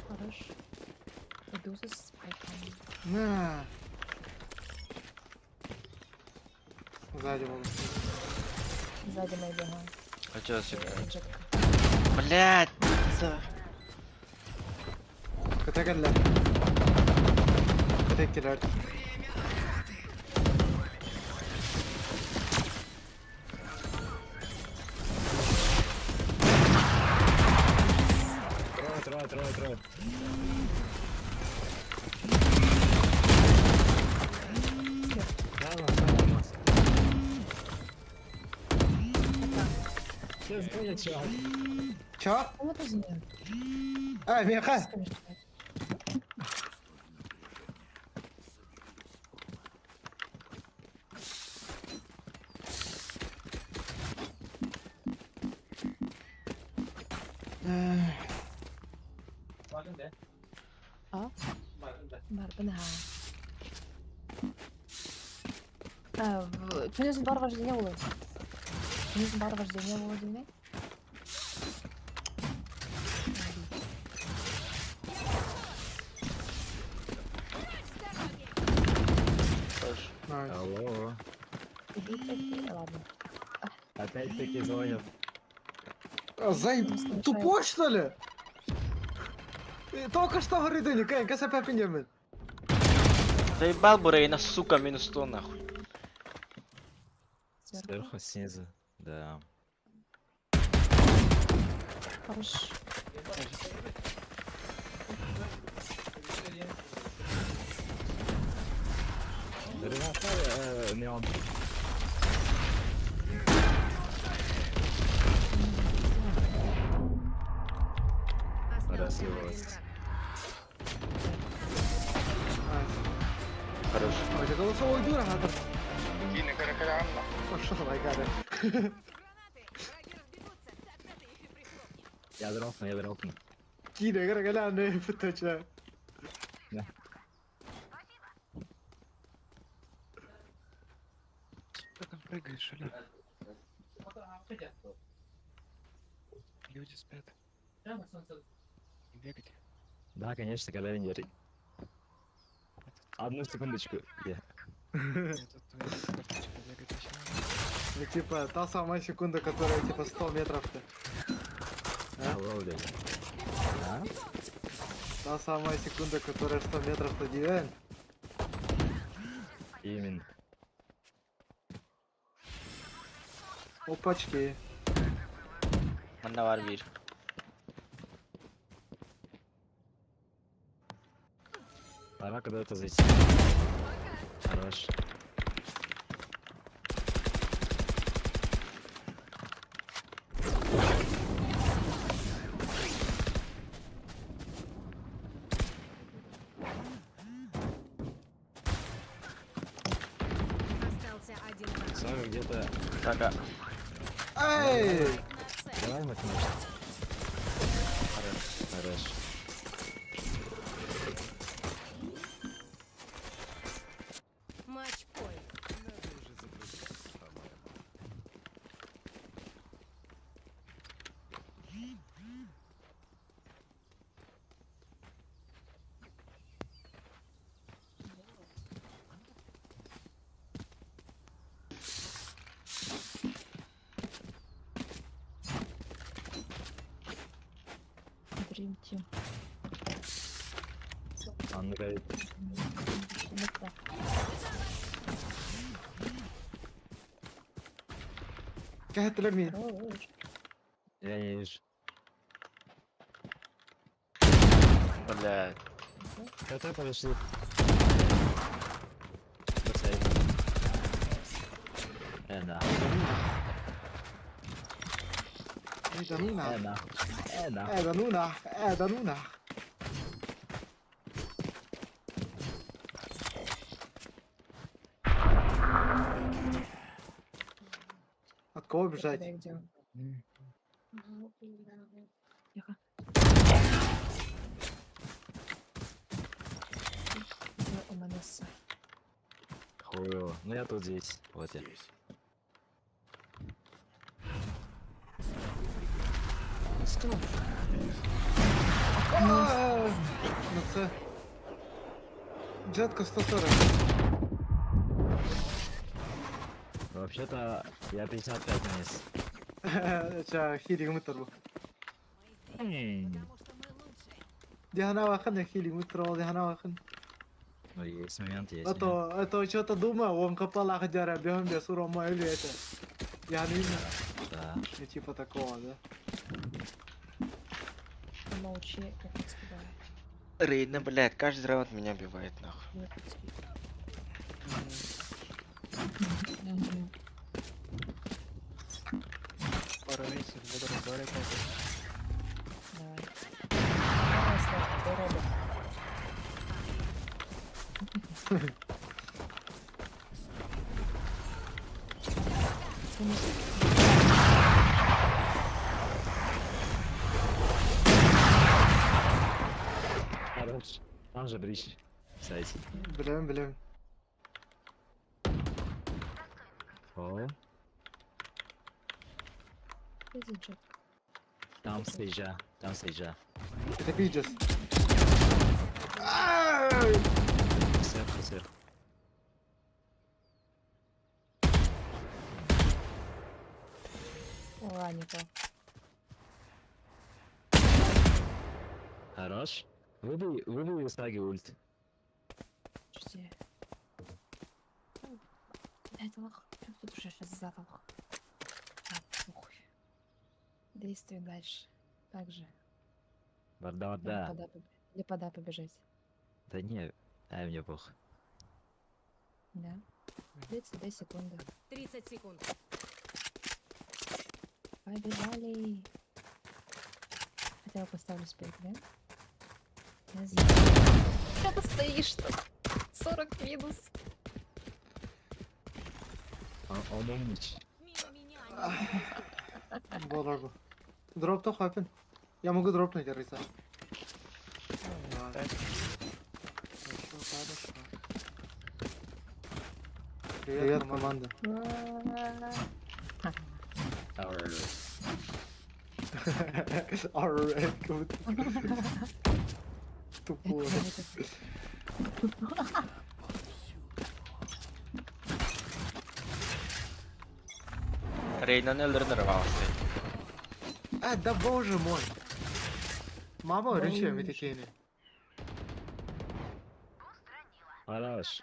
Хорош. Иду за спайком. на сзади был Сзади мои бегают. Хочу себе. Джетка. Блять! كتاكل كتاكل Трое. чё? Вот из нее. Меха! С кем решать? Барбан, Күнүзүн бар вождение болот. Күнүзүн бар вождение болот дейм. Хорош. Найс. Алло. Ладно. Опять-таки звонят. Тупой, что ли? Только что говорит, Дэнни, каса папиньямен. Заебал Бурейна, сука, минус 100 нахуй. Сверху, снизу. Да. Хорош. Неон. Остался Красиво. один враг. Хорош. Это голосовой дура, надо. Что давай, гадай. Гранаты! Враги разбегутся, тогда ты их и прихлопнешь. Я дропну. Кина, гаргаляны, футача. Что там прыгаешь, или? Люди спят. Не бегать. Да, конечно, когда венерий. Одну секундочку. Я. Я тут карточка бегать начинаю. Ну, типа, та самая секунда, которая, типа, 100 метров-то. Алло, блядь. А? Та самая секунда, которая 100 метров-то дивен. Именно. Опачки. Bende var bir. Пора куда-то зайти. Хорош. Остался один враг. Сами где-то... Kanka. Эй! Давай математику. Хорош. Матч-пойнт. Надо уже закрутиться, по-моему. Dream Team. Анна говорит, Ну так. Кахет лами. Хорош. я не вижу. Блядь. Это подошли. Бросай. Да. Да ну нах. Да. Да. Да ну нах. Да ну нах. От кого бежать? Я где? Тихо. У мене все. Хуево. Ну я тут здесь. Вот я. Скинув. Ну це. Джетка 140. Вообще-то я 55 вниз. Ча, хилинг мутору. Потому что мы лучшие. Дихана вахан, хилинг мутору, дихана вахан. Ну есть момент, есть. Это что-то думал, он копал хаджара, бегом без урома или это. Я не знаю. Да. Ну, типа такого, да? Молчи, я подскидаю. Рейдна, блядь, каждый раунд меня убивает нахуй. Я подскидаю. Пара месяцев буду разговаривать. Давай. робот. Це не Хорош. Там же брич. Кстати. Блин. О, пиздец. там сейджа. Там сейджа. Это пиджес. Сверху, сверху. Ладненько. Хорош. Выбей Саги ульт. Подожди. Блядь, лох. Прям тут уже сейчас затолох. Так, похуй. Действуй дальше. Так же. Варда. Или пода побежать. Да не, мне похуй. Да. 32 секунды. 30 секунд. Побежали. Хотя я поставлю спейк, да? Что ты стоишь-то? 40 минус. Он умнич. Мимо меня. Бологу. Дроп-то хапен. Я могу дропнуть, Риса. Хорошо. Привет, команда. Alright, good. Тупой. Рейна не лернервався. Да боже мой. Мама речами такие. Хорош.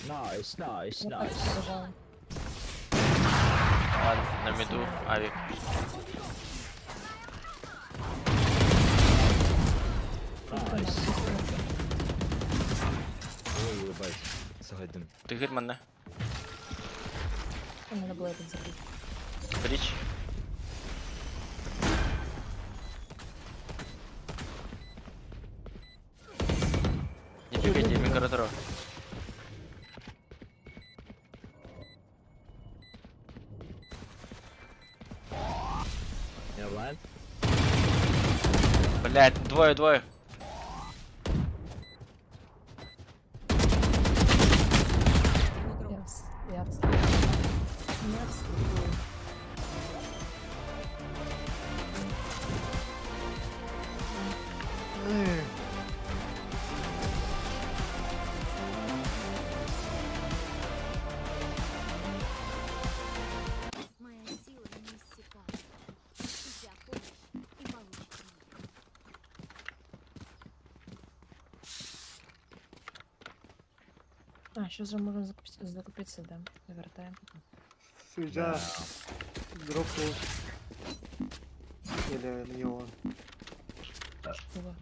Знаешь, Найс. На міду, авік. Найс. Ой, ебать. Согодим. Ти гір мене. Надо было это забыть. Бріч. Не бігайте, мікродро. Я blind. Блять, двоє. Я встаю. Моя сила неиссякаема. Ища помощь и получите ее. Сейчас же можем закупиться, да. Вертаем. сейчас дропу. Или не он. Чего?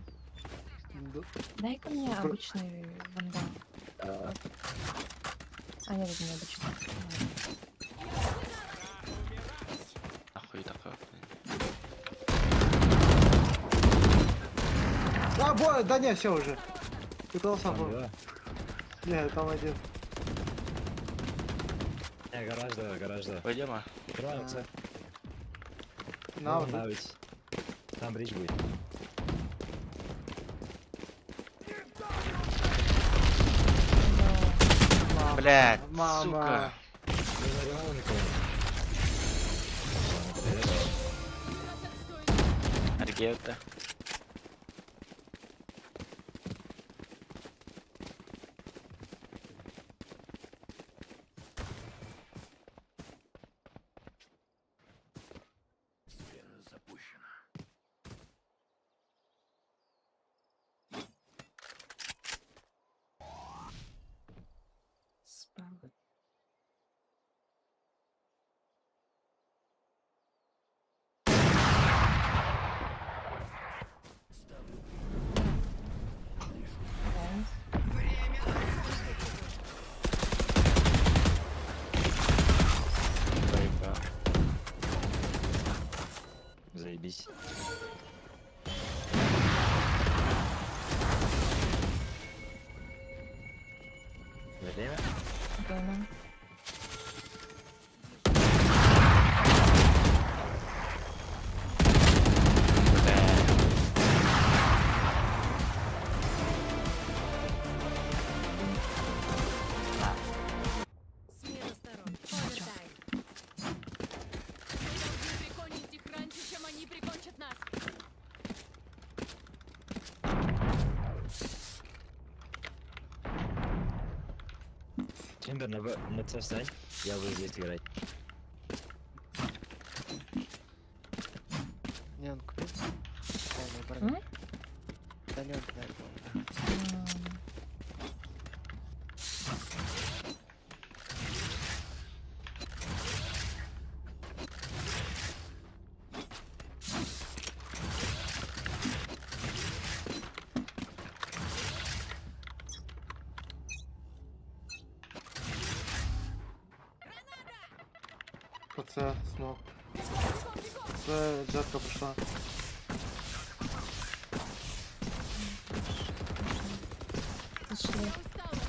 Д- Дай-ка мне Про- обычный вандал. А, нет, это не обычный. Нахуй таке. Да не, все уже. Пытался Там был. два. Не, там один. Не, гараж, да. Пойдемо. Троица. На, вот. Навіть. Там брич будет. Мама. Блядь, Мама. сука. Не заремал никого. Аргета. Сфера запущена. Справа. Чембер, на це встань. Я буду здесь играть. Не, он купил? Полную броню. Да не он, да, да. Оце смок. Це джетка прийшла. Зашли. Я устала.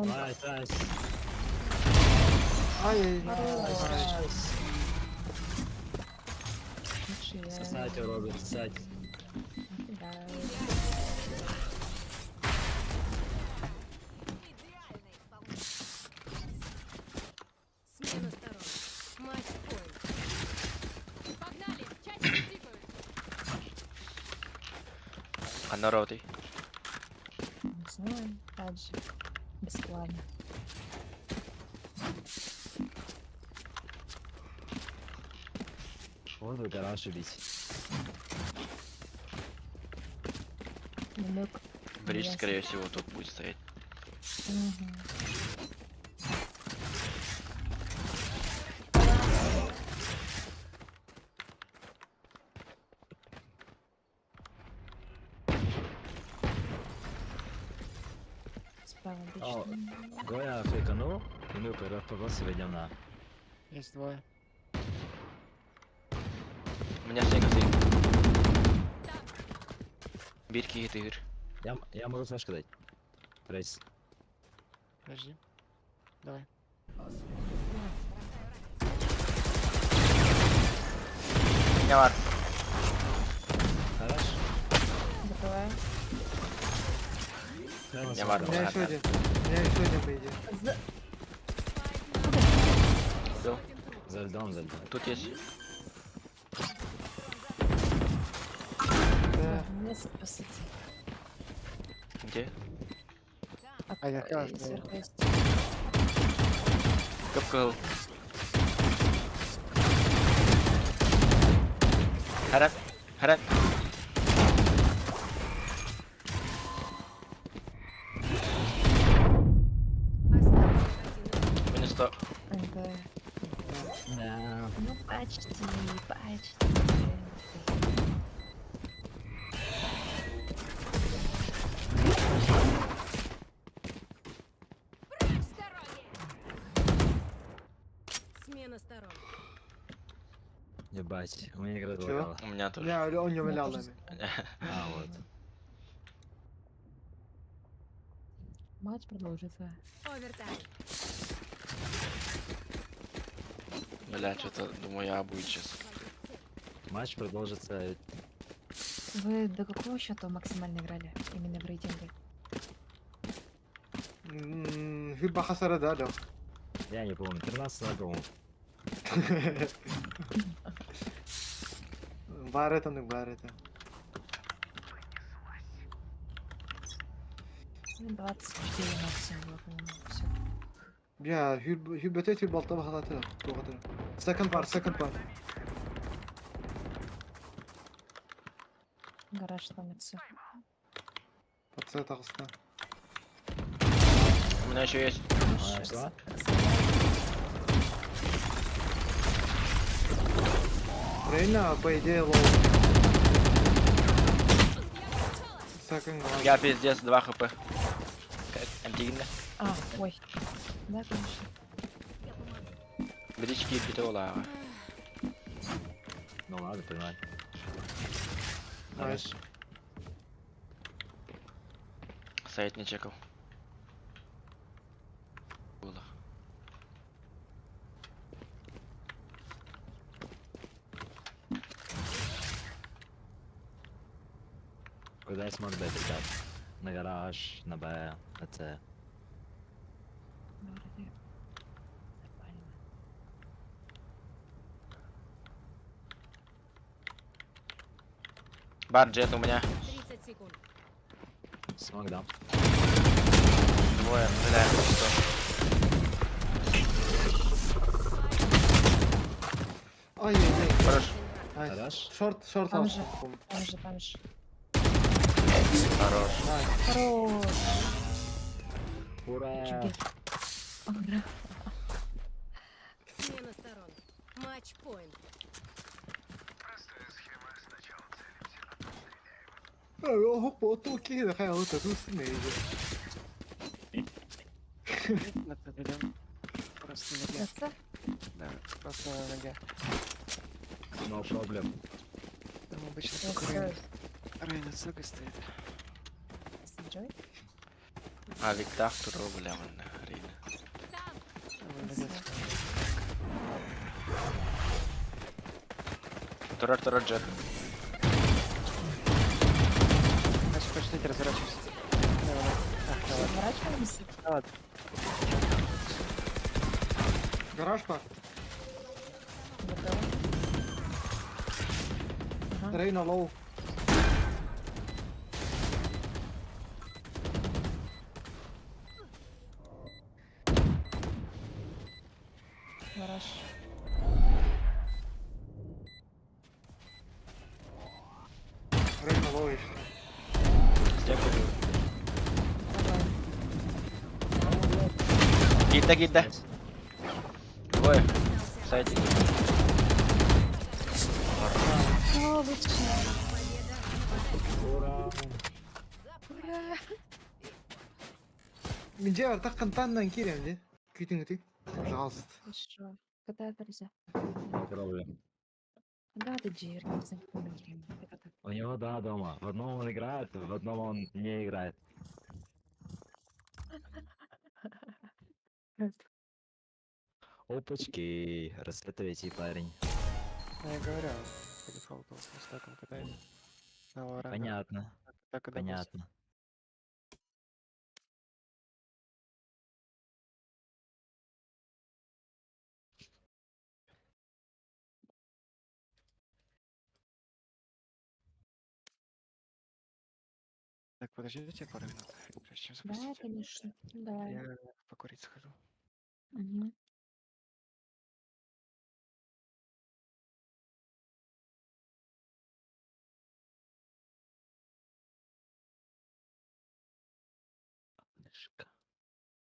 Найс, найс. Ай-яй-яй. Сосайте, Роберт, сосайте. Смена сторон. Матч-пойнт. Погнали, часики тикают. А на ротий. Не знаю, опять же, бесплатно. Вот вы гараж убить. Намек. Бридж, Ясно. скорее всего, тут будет стоять. Мгм. Справа О, обычно. Гоя фейканул, и мы просто ведем на. Есть двое. У меня стенка стоит. Бирки и тигр. Я могу флешку дать. Рейс. Подожди. Давай. Ямар. Хорош. Закрываю. Ямар. У меня еще один. У меня еще один, по идее. Бил. За льдом, за льдом. Тут есть. Да. Не запасаться. Где? А я каждый. Сверху есть. Капкал. Харап. Харап. Минус 100. НГ. Да. Ну, почти, почти. Смена сторон. Ебать, у меня игра Чё? залагала. У меня У тоже. меня он не валял нами. А, вот. Матч продолжится. Овертайм. Бля, что-то думаю, я будет сейчас. Матч продолжится. Вы до какого счета максимально играли? Именно в рейтинге? Chyba hasara dada. Я не помню, 13 на по-моему. Варетаның варета. 24 максимум было, по-моему. Все. Ya hübbete balta bahalatı. Doğru. Second part. Гараж сломится. Пацан тағысына. У меня еще есть. Нашла? Рейна, по идее, лоу. Second one. Я пиздец, 2 хп. Как антигна. А, ой. Да, конечно. Брички питола. Ну ладно, понимаю. Найс. Сайт не чекал. Было. Куда смог дать, ребят? На гараж, на Б, на С. Ну, вроде нормально. Бар, джет у меня. 30 секунд. Смог, да. Двое, бля, что? Ай-яй-яй. Хорош. Найс. Хорош. Шорт Там ласт. же, там же. Хорош. Найс. Хорош. Ура! Офигеть. Ура. Смена сторон. Матч-пойнт. Hoppa och tog killen här ute, så snygg. Это берем просто на ноге. That's it. Да, просто на ноге. No problem. Там обычно Yes, только sir. Рейн от Сога стоит. Enjoy. А, Виктор, бля, мене гріне. Молодец. Турор, джет. Значит, почти разворачивайся. Давай. Да ладно. Разворачиваемся. Да ладно. Гараж пар. Готово. Ага. Рейна лоу. Гараж. Рейна лоу еще. Дякую. Давай. Гідде. Двоє. Сайті. О, лучше. Ура! Ура. Где так контантно килем, где? Кютинг. Пожалуйста. Хорошо. Когда это нельзя? No problem. Да, ты Джир, не знаю, как мы играем. Это так. У него да, дома. В одном он играет, в одном он не играет. Опачки, рассветывайте, парень. Ну, я говорю, по дефолту с стаком катается. На Лорана. Понятно, Так и допустим. понятно. Так, подождите пару минут, прежде чем Да, запустить. конечно. Давай. Я покурить схожу. Мгм. Шикарно.